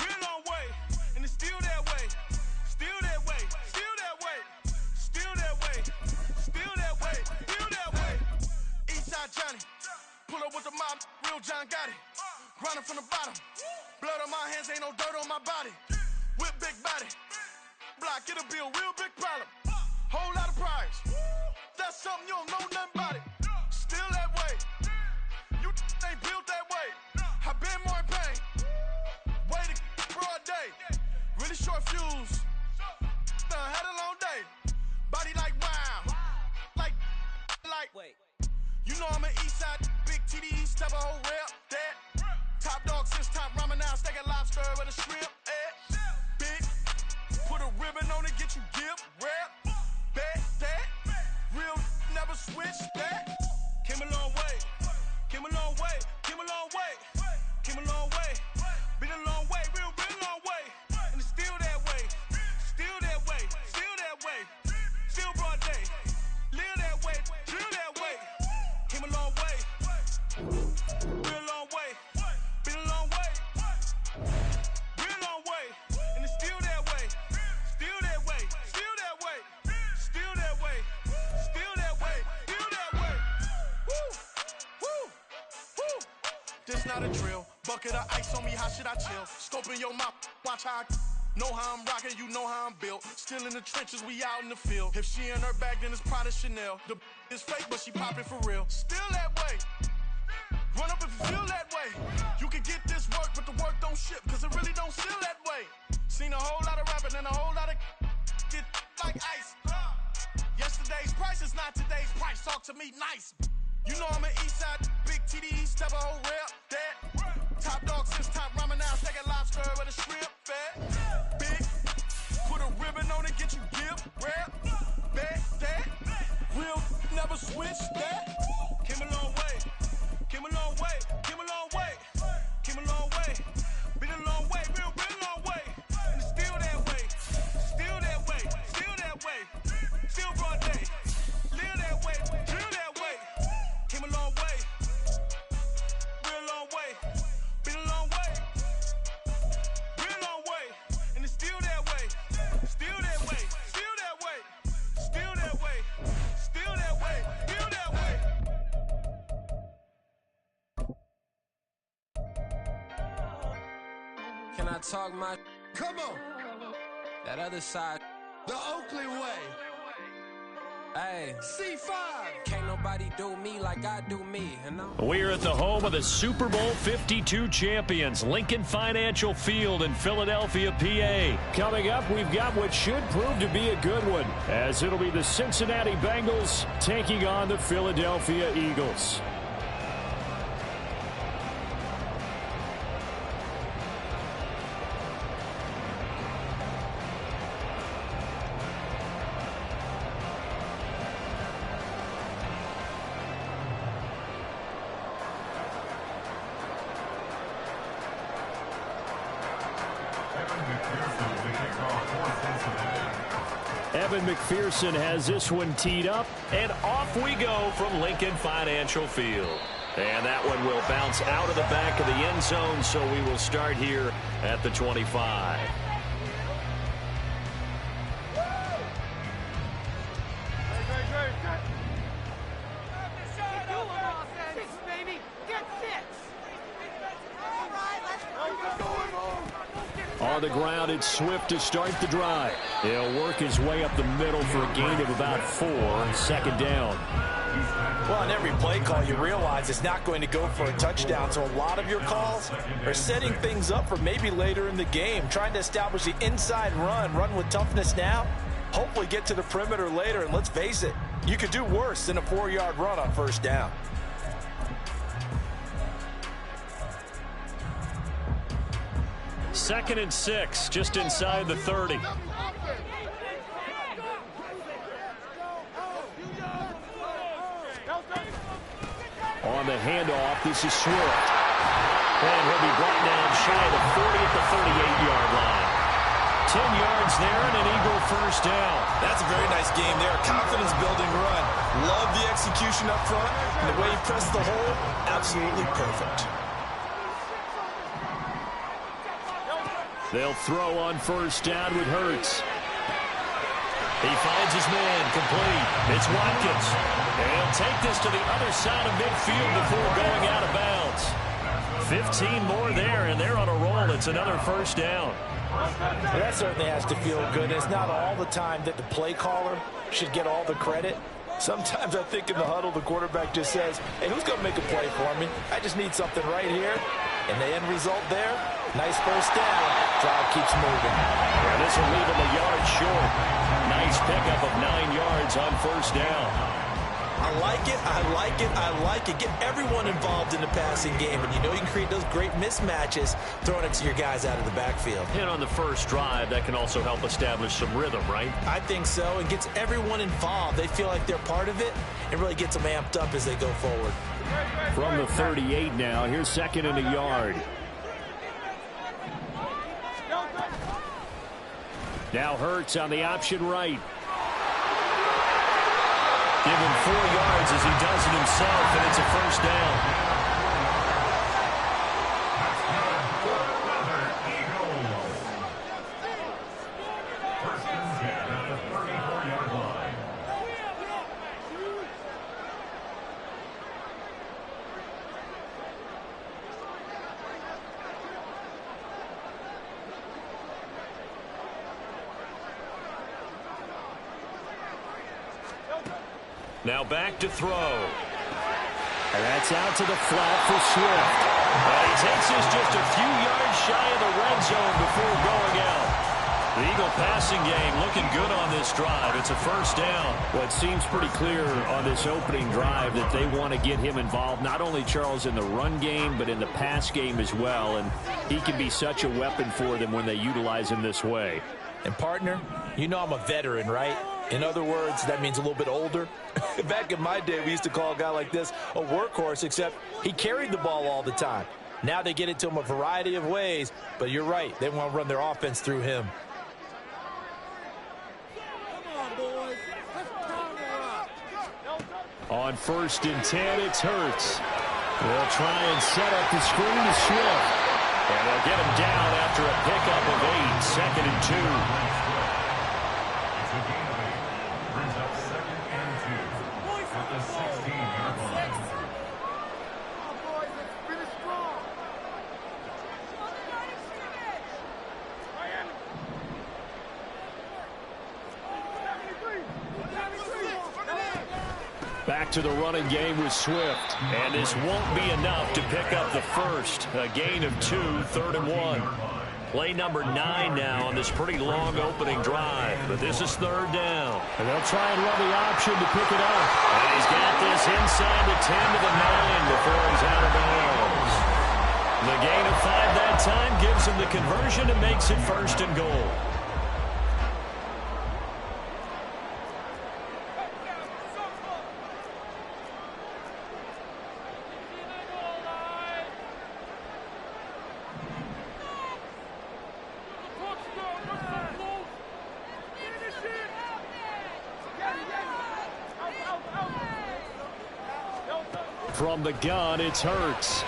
real long way, and it's still that way, still that way, still that way, still that way, still that way, still that way. Eastside Johnny, pull up with the mob, real John Gotti. Grinding from the bottom, blood on my hands, ain't no dirt on my body. Whip big body, block, it'll be a real big problem. Whole lot of prize, that's something you don't know nothing about it. Still that way, you ain't built that way. I been more in pain, way to broad day. Really short fuse, had a long day. Body like wow, like. Wait. You know I'm an Eastside, big TD, step a whole rep, that. Top dog since top ramen now, steak and lobster with a shrimp, Big, put a ribbon on it, get you give, rap, bet, that. Real, never switch, that. Came a long way, came a long way, came a long way, came a long way. Been a long way, real long way. And it's still that way, still that way, still that way. Still broad day, live that way, drill that way. Came a long way, real long way, been a long way, real long way, and it's still that way, still that way, still that way, still that way, still that way, still that way. Woo, woo, woo. This not a drill, bucket of ice on me, how should I chill? Scope in your mouth, watch how I know how I'm rocking, you know how I'm built. Still in the trenches, we out in the field. If she in her bag, then it's Prada Chanel. The is fake, but she poppin' for real. Still that way. Run up if you feel that way. You can get this work, but the work don't ship, cause it really don't feel that way. Seen a whole lot of rapping and a whole lot of get like ice. Yesterday's price is not today's price. Talk to me nice. You know I'm an Eastside, big TD, step a whole rep, that. Top dog since top ramen now, steak and lobster with a shrimp, fat. Big, put a ribbon on it, get you give, rap, bet, that. Real, never switch, that. Came a long way, came a long way, came a long way, came a long way. Been a long way, real long way. And it's still that way, still that way, still that way. Still broad day, live that way, drill that way. Came a long way, real long way. Been a long way, real long way. And it's still that way, still that way, still that way, still that way, still that way, still that way. Can I talk my? Come on, That other side? the Oakley way. Hey, C5. can't nobody do me like I do me, and I'm We're at the home of the Super Bowl 52 champions, Lincoln Financial Field in Philadelphia, PA. Coming up, we've got what should prove to be a good one, as it'll be the Cincinnati Bengals taking on the Philadelphia Eagles. Evan McPherson has this one teed up. And off we go from Lincoln Financial Field. And that one will bounce out of the back of the end zone, so we will start here at the 25. On the ground, it's Swift to start the drive. He'll work his way up the middle for a gain of about 4, second down. Well, on every play call, you realize it's not going to go for a touchdown, so a lot of your calls are setting things up for maybe later in the game, trying to establish the inside run with toughness now, hopefully get to the perimeter later, and let's face it, you could do worse than a 4-yard run on first down. Second and 6, just inside the 30. On the handoff, this is Swift. And he'll be brought down shy of the 40 at the 38-yard line. 10 yards there and an Eagle first down. That's a very nice game there. Confidence-building run. Love the execution up front. And the way he pressed the hole, absolutely perfect. They'll throw on first down with Hurts. He finds his man complete. It's Watkins. And he'll take this to the other side of midfield before going out of bounds. 15 more there, and they're on a roll. It's another first down. Well, that certainly has to feel good. It's not all the time that the play caller should get all the credit. Sometimes I think in the huddle, the quarterback just says, hey, who's going to make a play for me? I just need something right here. And the end result there, nice first down. Drive keeps moving. And this will leave him a yard short. Nice pickup of 9 yards on first down. I like it, I like it, I like it. Get everyone involved in the passing game. And you know you can create those great mismatches throwing it to your guys out of the backfield. And on the first drive, that can also help establish some rhythm, right? I think so. It gets everyone involved. They feel like they're part of it. It really gets them amped up as they go forward. From the 38 now, here's second and a yard. Now Hurts on the option right. Give him 4 yards as he does it himself, and it's a first down. Now back to throw. And that's out to the flat for Swift. And he takes this just a few yards shy of the red zone before going out. The Eagle passing game looking good on this drive. It's a first down. Well, it seems pretty clear on this opening drive that they want to get him involved, not only, Charles, in the run game, but in the pass game as well. And he can be such a weapon for them when they utilize him this way. And, partner, you know I'm a veteran, right? In other words, that means a little bit older. Back in my day, we used to call a guy like this a workhorse, except he carried the ball all the time. Now they get it to him a variety of ways, but you're right. They want to run their offense through him. On first and 10, it's Hurts. They'll try and set up the screen to Swift. And they'll get him down after a pickup of 8, second and 2. Back to the running game with Swift. And this won't be enough to pick up the first. A gain of 2, third and 1. Play number 9 now on this pretty long opening drive. But this is third down. And they'll try and run the option to pick it up. And he's got this inside the 10 to the 9 before he's out of bounds. The gain of 5 that time gives him the conversion and makes it first and goal. From the gun, it's Hurts.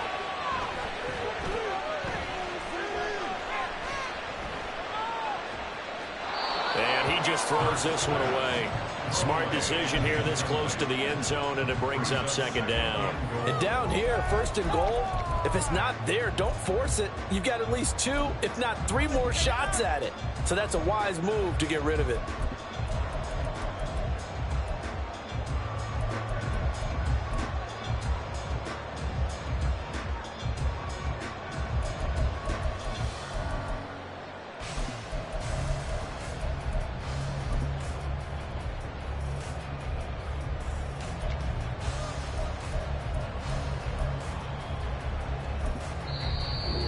And he just throws this one away. Smart decision here this close to the end zone, and it brings up second down. And down here, first and goal, if it's not there, don't force it. You've got at least 2, if not 3 more shots at it. So that's a wise move to get rid of it.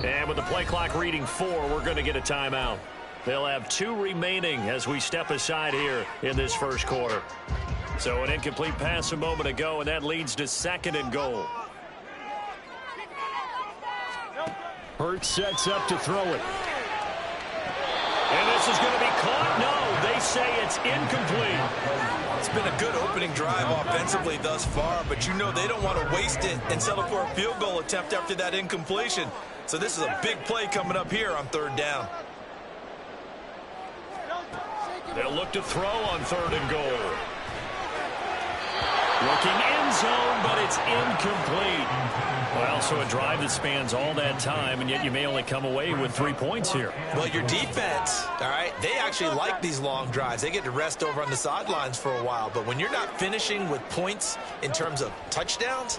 And with the play clock reading 4, we're going to get a timeout. They'll have 2 remaining as we step aside here in this first quarter. So an incomplete pass a moment ago, and that leads to second and goal. Hurts sets up to throw it. And this is going to be caught. No, they say it's incomplete. It's been a good opening drive offensively thus far, but you know they don't want to waste it and settle for a field goal attempt after that incompletion. So this is a big play coming up here on third down. They'll look to throw on third and goal. Looking end zone, but it's incomplete. Well, so a drive that spans all that time, and yet you may only come away with 3 points here. Well, your defense, all right, they actually like these long drives. They get to rest over on the sidelines for a while. But when you're not finishing with points in terms of touchdowns,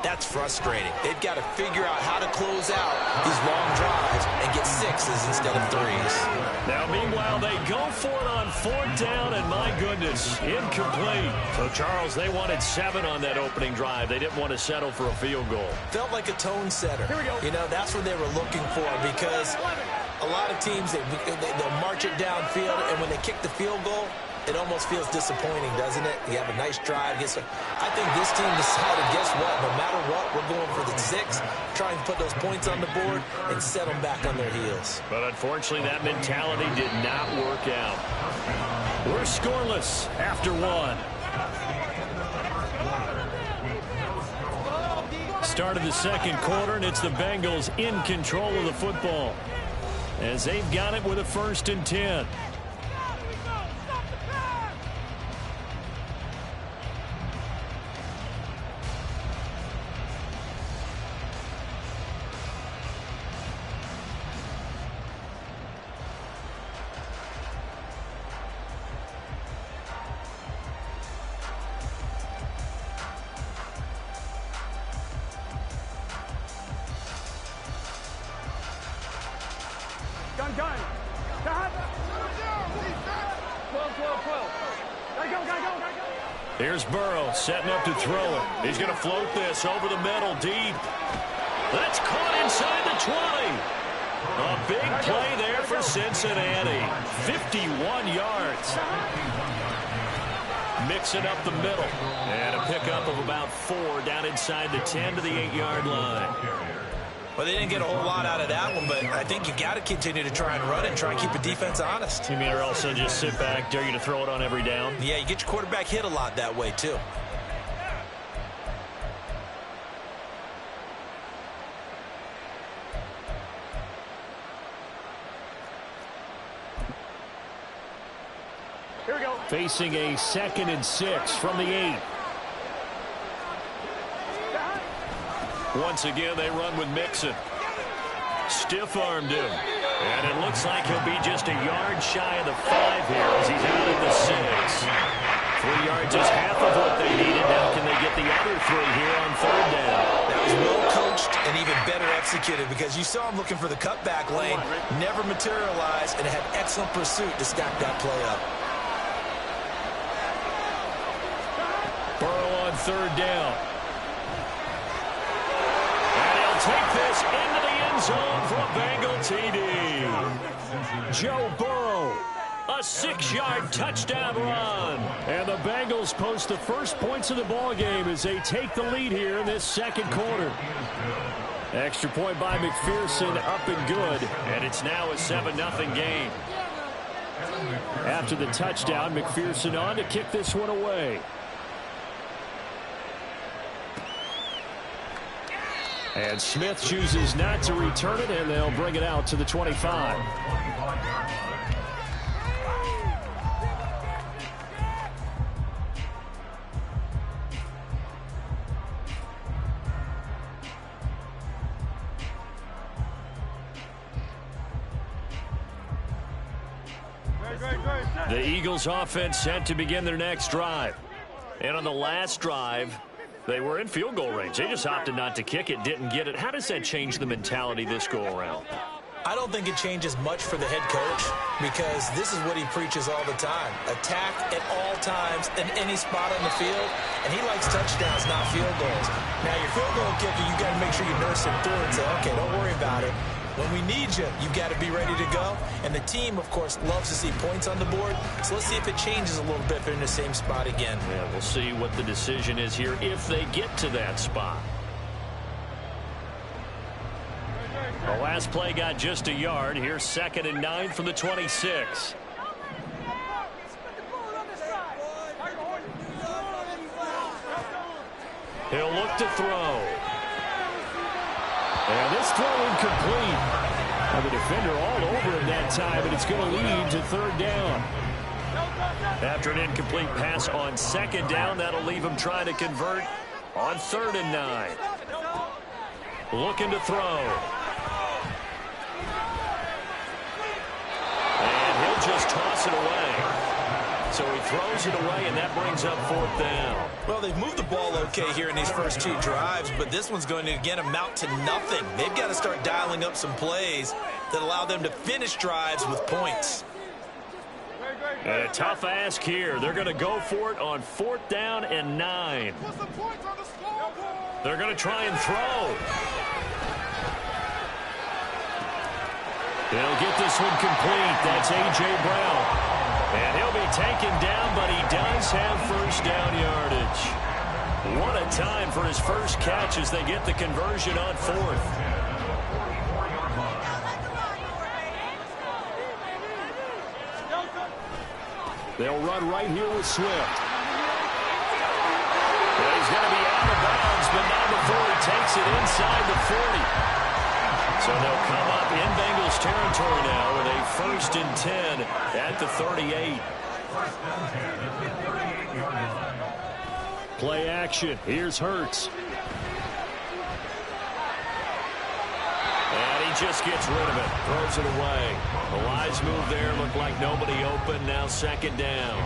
that's frustrating. They've got to figure out how to close out these long drives and get 6s instead of 3s. Now, meanwhile, they go for it on fourth down, and my goodness, incomplete. So, Charles, they wanted 7 on that opening drive. They didn't want to settle for a field goal. Felt like a tone setter. Here we go. You know, that's what they were looking for, because a lot of teams, they'll march it downfield, and when they kick the field goal, it almost feels disappointing, doesn't it? You have a nice drive. I think this team decided, guess what? No matter what, we're going for the 6, trying to put those points on the board and set them back on their heels. But unfortunately, that mentality did not work out. We're scoreless after 1. Start of the second quarter, and it's the Bengals in control of the football as they've got it with a 1st and 10. Gun. Got 12. Gotta go. Here's Burrow setting up to throw it. He's going to float this over the middle deep. That's caught inside the 20. A big play there for Cincinnati. 51 yards. Mixing up the middle. And a pickup of about 4 down inside the 10 to the 8-yard line. Well, they didn't get a whole lot out of that one, but I think you got to continue to try and run and try and keep the defense honest. You mean, or also just sit back, dare you to throw it on every down? Yeah, you get your quarterback hit a lot that way, too. Here we go. Facing a 2nd and 6 from the 8. Once again, they run with Mixon. Stiff-armed him. And it looks like he'll be just a yard shy of the 5 here as he's out at the 6. 3 yards is half of what they needed. Now can they get the other 3 here on third down? That was well coached and even better executed, because you saw him looking for the cutback lane, never materialized, and had excellent pursuit to stack that play up. Burrow on third down. Take this into the end zone for a Bengal TD. Joe Burrow. A 6-yard touchdown run. And the Bengals post the first points of the ball game as they take the lead here in this second quarter. Extra point by McPherson, up and good. And it's now a 7-0 game. After the touchdown, McPherson on to kick this one away. And Smith chooses not to return it, and they'll bring it out to the 25. The Eagles offense set to begin their next drive. And on the last drive, they were in field goal range. They just opted not to kick it, didn't get it. How does that change the mentality this go-around? I don't think it changes much for the head coach because this is what he preaches all the time. Attack at all times in any spot on the field, and he likes touchdowns, not field goals. Now, your field goal kicker, you got to make sure you nurse him through and say, okay, don't worry about it. When we need you, you've got to be ready to go. And the team, of course, loves to see points on the board. So let's see if it changes a little bit if they're in the same spot again. Yeah, we'll see what the decision is here if they get to that spot. The last play got just a yard. Here's 2nd and 9 from the 26. He'll look to throw. And this throw incomplete. And the defender all over him that time, and it's going to lead to 3rd down. After an incomplete pass on 2nd down, that'll leave him trying to convert on 3rd and 9. Looking to throw. And he'll just toss it away. So he throws it away, and that brings up 4th down. Well, they've moved the ball okay here in these first 2 drives, but this one's going to, again, amount to nothing. They've got to start dialing up some plays that allow them to finish drives with points. And a tough ask here. They're going to go for it on 4th down and 9. They're going to try and throw. They'll get this one complete. That's A.J. Brown. And he'll be taken down, but he does have 1st down yardage. What a time for his first catch as they get the conversion on 4th. They'll run right here with Swift. Well, he's going to be out of bounds, but not before he takes it inside the 40. So they'll come up in Bengals territory now with a 1st and 10 at the 38. Play action. Here's Hurts. And he just gets rid of it. Throws it away. The wise move there. Looked like nobody open. Now 2nd down.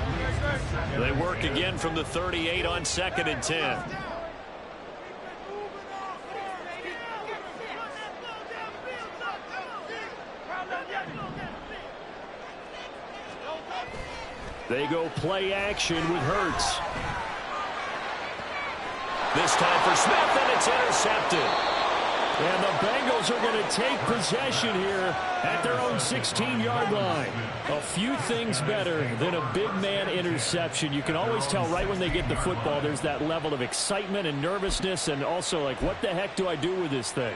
They work again from the 38 on 2nd and 10. They go play action with Hurts. This time for Smith, and it's intercepted. And the Bengals are going to take possession here at their own 16-yard line. A few things better than a big man interception. You can always tell right when they get the football, there's that level of excitement and nervousness, and also like, what the heck do I do with this thing?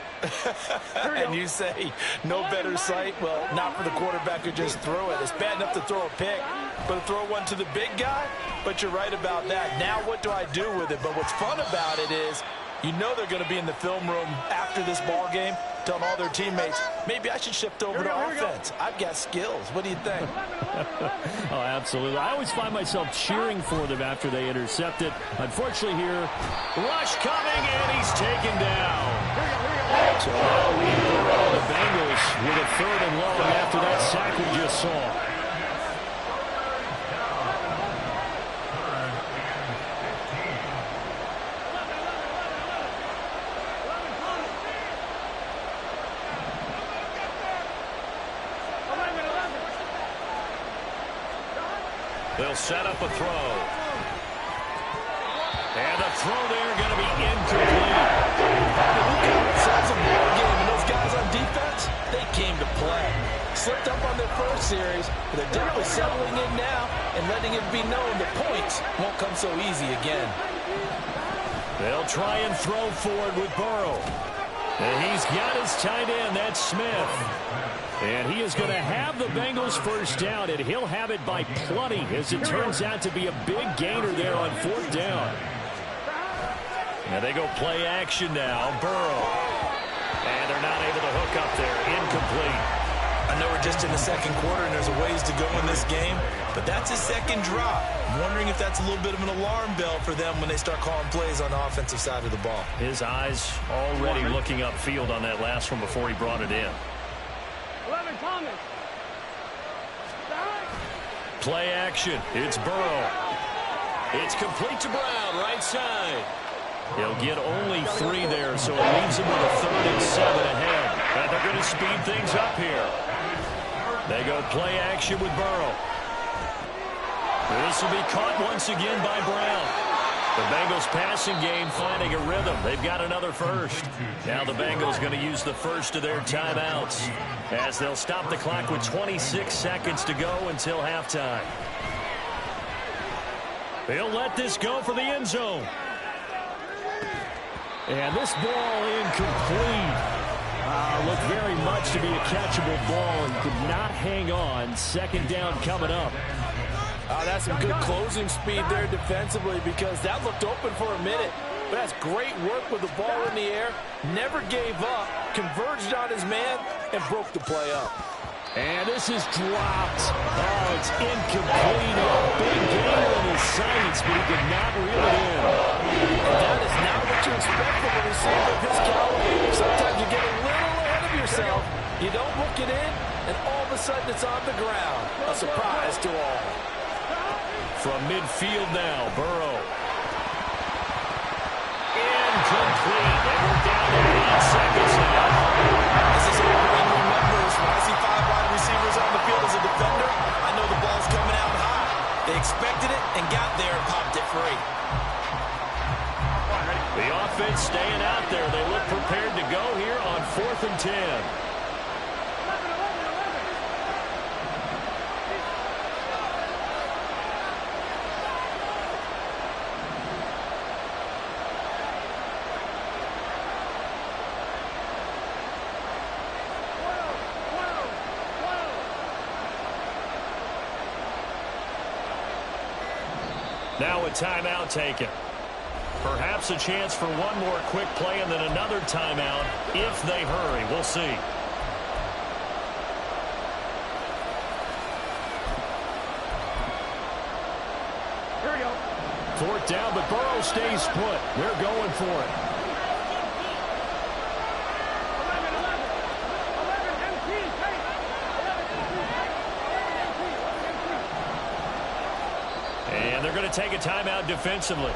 And you say, no better sight? Well, not for the quarterback who just threw it. It's bad enough to throw a pick, but to throw one to the big guy? But you're right about that. Now what do I do with it? But what's fun about it is, you know they're going to be in the film room after this ball game telling all their teammates, maybe I should shift over to offense. I've got skills. What do you think? Oh, absolutely. I always find myself cheering for them after they intercept it. Unfortunately here, rush coming, and he's taken down. So now the Bengals with a 3rd and long after that sack we just saw. They'll set up a throw. And the throw there going to be incomplete. It's a ball game, and those guys on defense, they came to play. Slipped up on their first series, but they're definitely settling in now and letting it be known that points won't come so easy again. They'll try and throw forward with Burrow. And he's got his tight end, that's Smith. And he is going to have the Bengals 1st down, and he'll have it by plenty as it turns out to be a big gainer there on 4th down. And they go play action now. Burrow. And they're not able to hook up there. Incomplete. I know we're just in the second quarter and there's a ways to go in this game, but that's his second drop. I'm wondering if that's a little bit of an alarm bell for them when they start calling plays on the offensive side of the ball. His eyes already looking upfield on that last one before he brought it in. 11, Thomas. Play action. It's Burrow. It's complete to Brown, right side. He'll get only 3 there, so it leaves him with a 3rd and 7 ahead. And they're going to speed things up here. They go play action with Burrow. This will be caught once again by Brown. The Bengals passing game finding a rhythm. They've got another first. Now the Bengals going to use the first of their timeouts as they'll stop the clock with 26 seconds to go until halftime. They'll let this go for the end zone. And this ball incomplete. Looked very much to be a catchable ball and could not hang on. Second down coming up. That's some good closing speed there defensively because that looked open for a minute. But that's great work with the ball in the air. Never gave up, converged on his man, and broke the play up. And this is dropped. Oh, it's incomplete. A big gain on his sights, but he could not reel it in. And that is not what you expect from a receiver of his caliber. Sometimes you get a little ahead of yourself. You don't hook it in, and all of a sudden it's on the ground. A surprise to all. From midfield now, Burrow. Incomplete. And we're down to 8 seconds now. This is what everyone remembers. When I see 5 wide receivers on the field as a defender, I know the ball's coming out high. They expected it and got there and popped it free. The offense staying out there. They look prepared to go here on 4th and 10. Now a timeout taken. Perhaps a chance for one more quick play and then another timeout if they hurry. We'll see. Here we go. 4th down, but Burrow stays put. They're going for it. 11, 11, 11 MT, hey. 11 MT. And they're going to take a timeout defensively.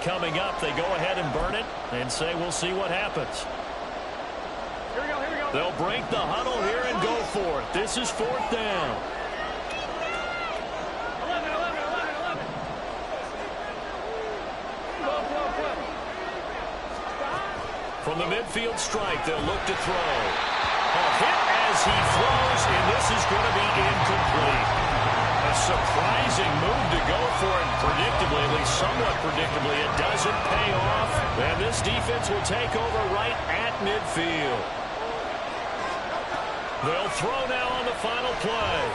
Coming up, they go ahead and burn it and say we'll see what happens. Here we go, here we go. They'll break the huddle here and go for it. This is 4th down. 11, 11, 11, 11. From the midfield strike, they'll look to throw. A hit as he throws, and this is going to be incomplete. A surprising move to go for it. Predictably, at least somewhat predictably, it doesn't pay off. And this defense will take over right at midfield. They'll throw now on the final play.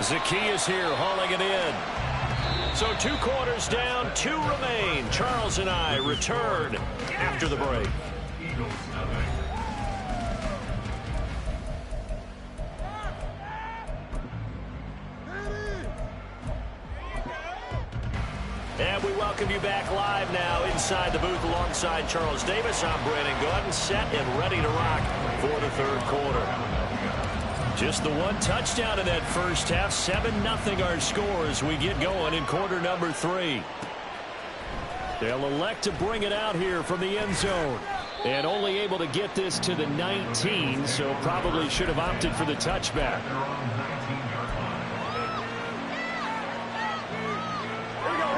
Zacchaeus here hauling it in. So 2 quarters down, 2 remain. Charles and I return after the break. And we welcome you back live now inside the booth alongside Charles Davis. I'm Brandon Gordon, set and ready to rock for the 3rd quarter. Just the 1 touchdown in that first half. 7-0 our score as we get going in quarter number 3. They'll elect to bring it out here from the end zone. And only able to get this to the 19, so probably should have opted for the touchback.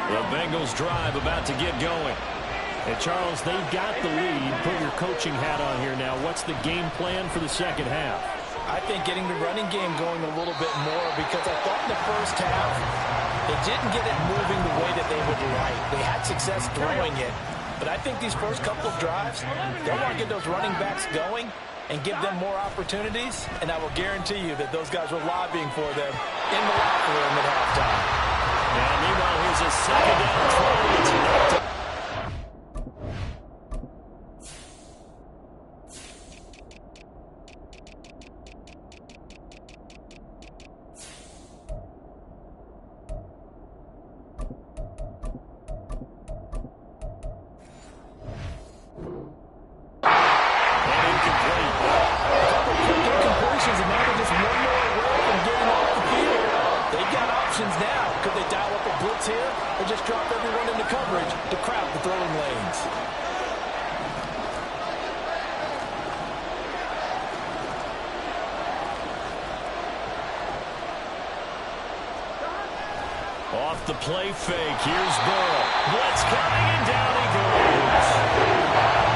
The Bengals drive about to get going. And Charles, they've got the lead. Put your coaching hat on here now. What's the game plan for the second half? I think getting the running game going a little bit more, because I thought in the first half they didn't get it moving the way that they would like. They had success throwing it, but I think these first couple of drives, they want to get those running backs going and give them more opportunities, and I will guarantee you that those guys were lobbying for them in the locker room at halftime. And meanwhile, here's a second down try. Now, could they dial up a blitz here or just drop everyone into coverage to crowd the throwing lanes? Off the play fake, here's Burrow. Blitz coming and down he goes.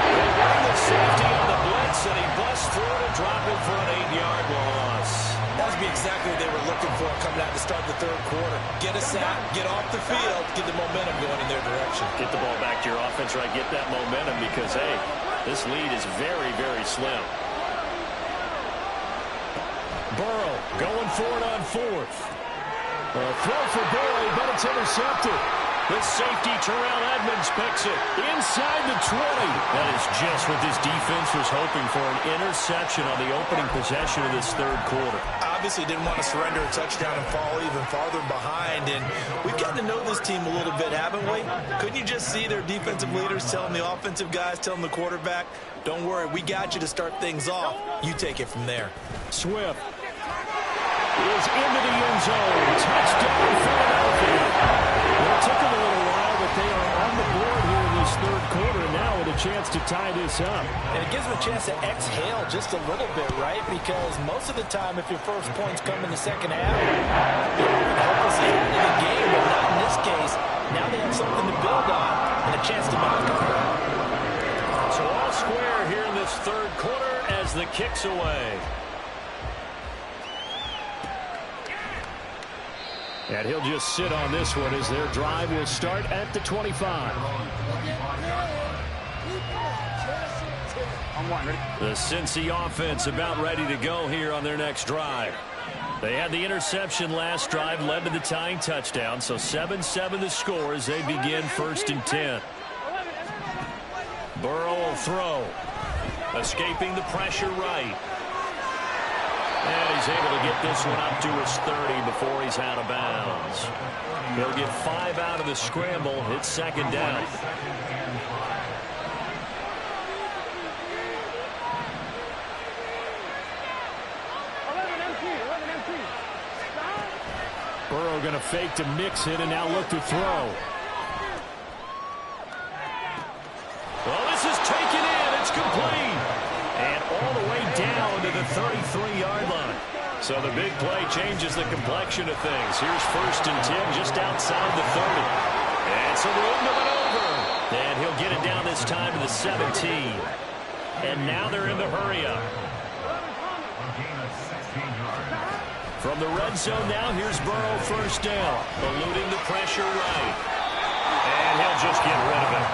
They bring the safety on the blitz and he busts through to drop it for an 8-yard loss. That would be exactly what they were looking for coming out to start the third quarter. Get a sack, get off the field, get the momentum going in their direction. Get the ball back to your offense, right? Get that momentum because, hey, this lead is very, very slim. Burrow going for it on fourth. A throw for Boyd, but it's intercepted. The safety, Terrell Edmonds, picks it inside the 20. That is just what this defense was hoping for, an interception on the opening possession of this third quarter. Obviously didn't want to surrender a touchdown and fall even farther behind, and we've gotten to know this team a little bit, haven't we? Couldn't you just see their defensive leaders telling the offensive guys, telling the quarterback, don't worry, we got you to start things off. You take it from there. Swift is into the end zone. Touchdown, Philadelphia. It took them a little while, but they are on the board here in this third quarter now with a chance to tie this up. And it gives them a chance to exhale just a little bit, right? Because most of the time, if your first points come in the second half, they're hopelessly out of the game, but not in this case. Now they have something to build on and a chance to make a comeback. So all square here in this third quarter as the kick's away. And he'll just sit on this one as their drive will start at the 25. The Cincy offense about ready to go here on their next drive. They had the interception last drive, led to the tying touchdown, so 7-7 the score as they begin 1st and 10. Burrow will throw. Escaping the pressure right. And he's able to get this one up to his 30 before he's out of bounds. He'll get 5 out of the scramble. It's second down. Burrow going to fake to mix it and now look to throw. Well, this is taken in. It's complete. And all the way down to the 33-yard line. So the big play changes the complexion of things. Here's 1st and 10 just outside the 30. And so room to maneuver. And he'll get it down this time to the 17. And now they're in the hurry-up. From the red zone now, here's Burrow 1st down. Eluding the pressure right. And he'll just get rid of it.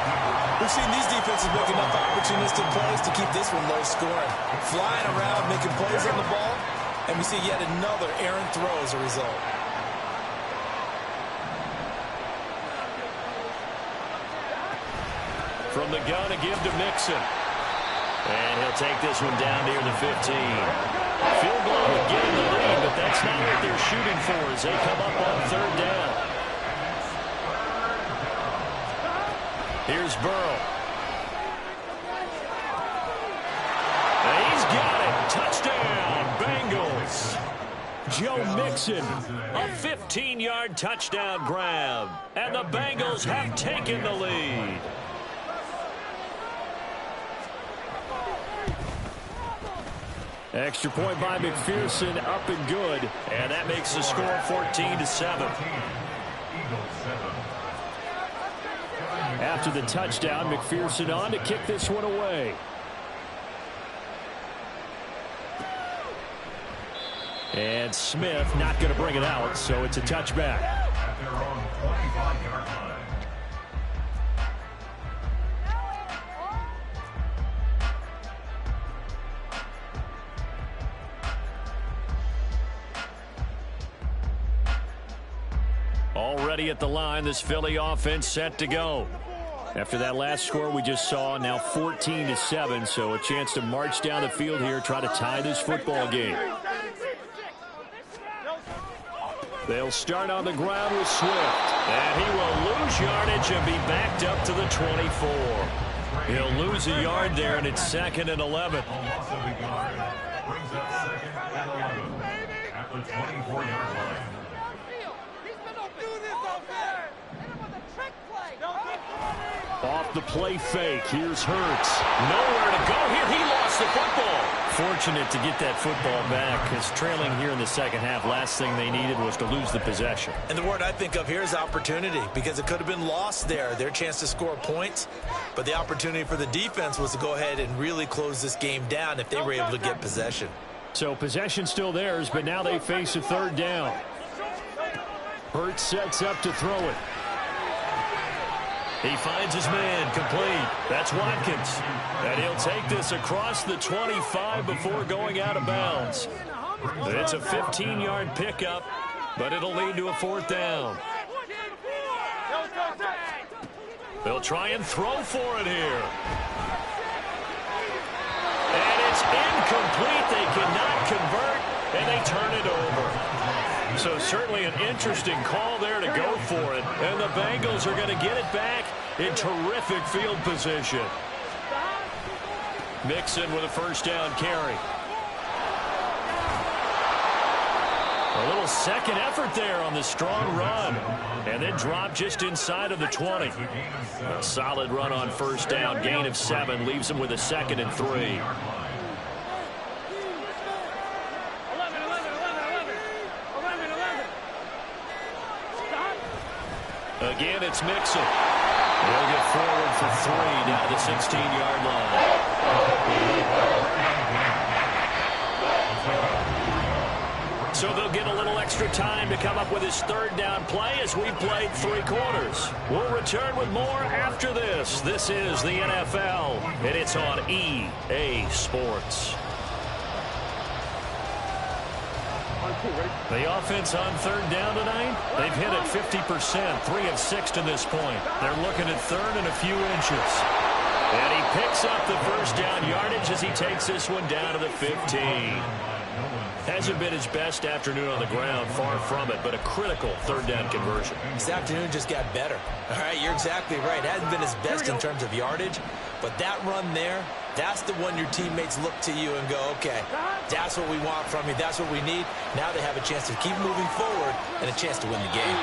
We've seen these defenses make enough opportunistic plays to keep this one low scoring. Flying around, making plays on the ball, and we see yet another errant throw as a result. From the gun, a give to Mixon. And he'll take this one down near the 15. Field goal would get him the lead, but that's not what they're shooting for as they come up on 3rd down. Here's Burrow. And he's got it. Touchdown, Bengals. Joe Mixon, a 15-yard touchdown grab. And the Bengals have taken the lead. Extra point by McPherson, up and good. And that makes the score 14-7. after the touchdown. McPherson on to kick this one away. And Smith not going to bring it out, so it's a touchback. At their own 25-yard line. Already at the line, this Philly offense set to go. After that last score we just saw, now 14-7, so a chance to march down the field here, try to tie this football game. They'll start on the ground with Swift, and he will lose yardage and be backed up to the 24. He'll lose a yard there, and it's 2nd and 11. A loss of a yard brings up 2nd and 11 at the 24-yard line. Off the play fake. Here's Hurts. Nowhere to go here. He lost the football. Fortunate to get that football back, because trailing here in the second half, last thing they needed was to lose the possession. And the word I think of here is opportunity, because it could have been lost there. Their chance to score points, but the opportunity for the defense was to go ahead and really close this game down if they were able to get possession. So possession still theirs, but now they face a 3rd down. Hurts sets up to throw it. He finds his man, complete. That's Watkins. And he'll take this across the 25 before going out of bounds. It's a 15-yard pickup, but it'll lead to a 4th down. They'll try and throw for it here. And it's incomplete. They cannot convert, and they turn it over. So certainly an interesting call there to go for it. And the Bengals are going to get it back in terrific field position. Mixon with a 1st down carry. A little second effort there on the strong run. And then drop just inside of the 20. A solid run on 1st down. Gain of 7 leaves them with a 2nd and 3. Again, it's Mixon. He'll get forward for 3 down the 16-yard line. So they'll get a little extra time to come up with his 3rd down play as we played 3 quarters. We'll return with more after this. This is the NFL, and it's on EA Sports. The offense on 3rd down tonight, they've hit it 50%, 3 of 6 to this point. They're looking at 3rd and a few inches. And he picks up the 1st down yardage as he takes this one down to the 15. Hasn't been his best afternoon on the ground, far from it, but a critical 3rd down conversion. This afternoon just got better. All right, you're exactly right. It hasn't been his best in terms of yardage, but that run there, that's the one your teammates look to you and go, okay, that's what we want from you. That's what we need. Now they have a chance to keep moving forward and a chance to win the game.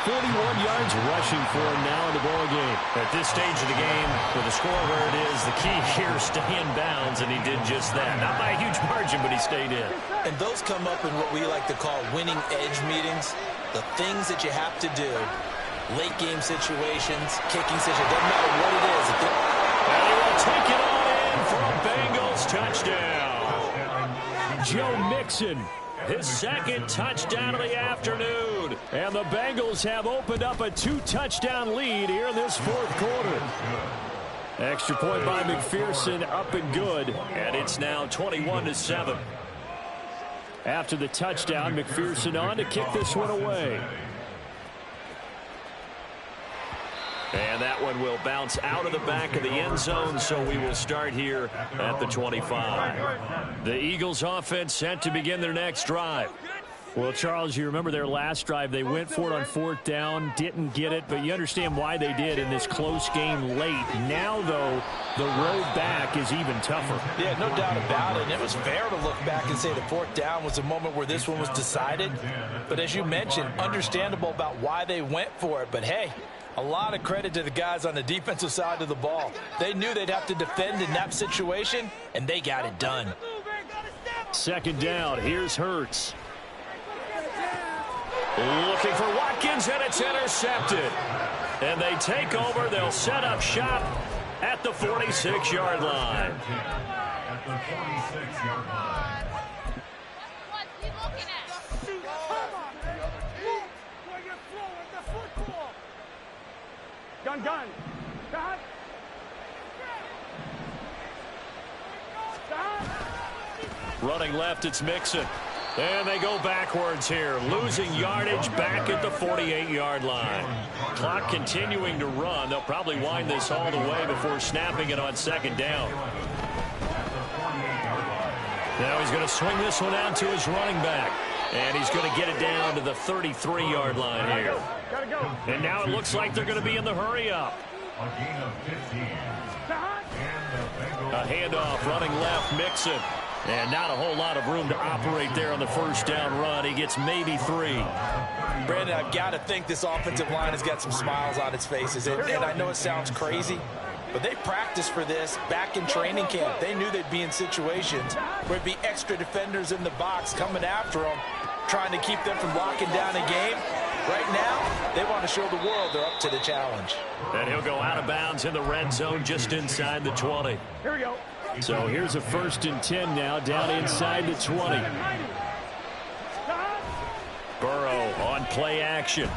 41 yards rushing for him now in the ball game. At this stage of the game, with the score where it is, the key here is stay in bounds, and he did just that. Not by a huge margin, but he stayed in. And those come up in what we like to call winning edge meetings. The things that you have to do, late game situations, kicking situations, doesn't matter what it is. And he will take it all in for a Bengals touchdown. Joe Mixon, his 2nd touchdown of the afternoon. And the Bengals have opened up a 2-touchdown lead here in this 4th quarter. Extra point by McPherson, up and good. And it's now 21-7. After the touchdown, McPherson on to kick this one away. And that one will bounce out of the back of the end zone, so we will start here at the 25. The Eagles offense set to begin their next drive. Well, Charles, you remember their last drive. They went for it on 4th down, didn't get it, but you understand why they did in this close game late. Now, though, the road back is even tougher. Yeah, no doubt about it. And it was fair to look back and say the 4th down was the moment where this one was decided. But as you mentioned, understandable about why they went for it. But, hey, a lot of credit to the guys on the defensive side of the ball. They knew they'd have to defend in that situation, and they got it done. 2nd down. Here's Hurts. Looking for Watkins, and it's intercepted. And they take over. They'll set up shop at the 46-yard line. At the 46-yard line. What are you looking at? Come on, man. Look where you're throwing the football. Gun. Gun. Running left, it's Mixon. And they go backwards here, losing yardage back at the 48-yard line. Clock continuing to run. They'll probably wind this all the way before snapping it on second down. Now he's going to swing this one out to his running back. And he's going to get it down to the 33-yard line here. And now it looks like they're going to be in the hurry-up. A gain of 15. A handoff running left, Mixon. And not a whole lot of room to operate there on the first down run. He gets maybe 3. Brandon, I've got to think this offensive line has got some smiles on its faces. And I know it sounds crazy, but they practiced for this back in training camp. They knew they'd be in situations where it'd be extra defenders in the box coming after them, trying to keep them from locking down a game. Right now, they want to show the world they're up to the challenge. And he'll go out of bounds in the red zone just inside the 20. Here we go. So here's a 1st and 10 now down inside the 20. Burrow on play action.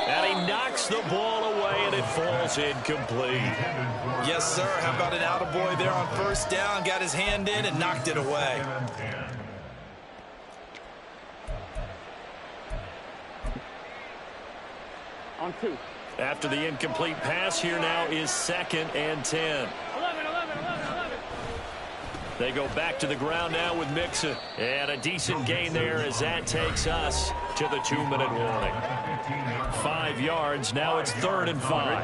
And he knocks the ball away, and it falls incomplete. Yes, sir. How about an attaboy there on first down? Got his hand in and knocked it away. On 2. After the incomplete pass, here now is 2nd and 10. 11. They go back to the ground now with Mixon. And a decent gain there as that takes us to the 2-minute warning. 5 yards. Now it's 3rd and 5.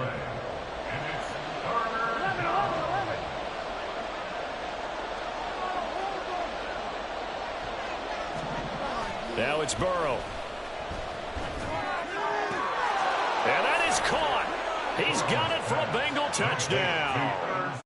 Now it's Burrow. And that is caught. He's got it for a Bengal touchdown.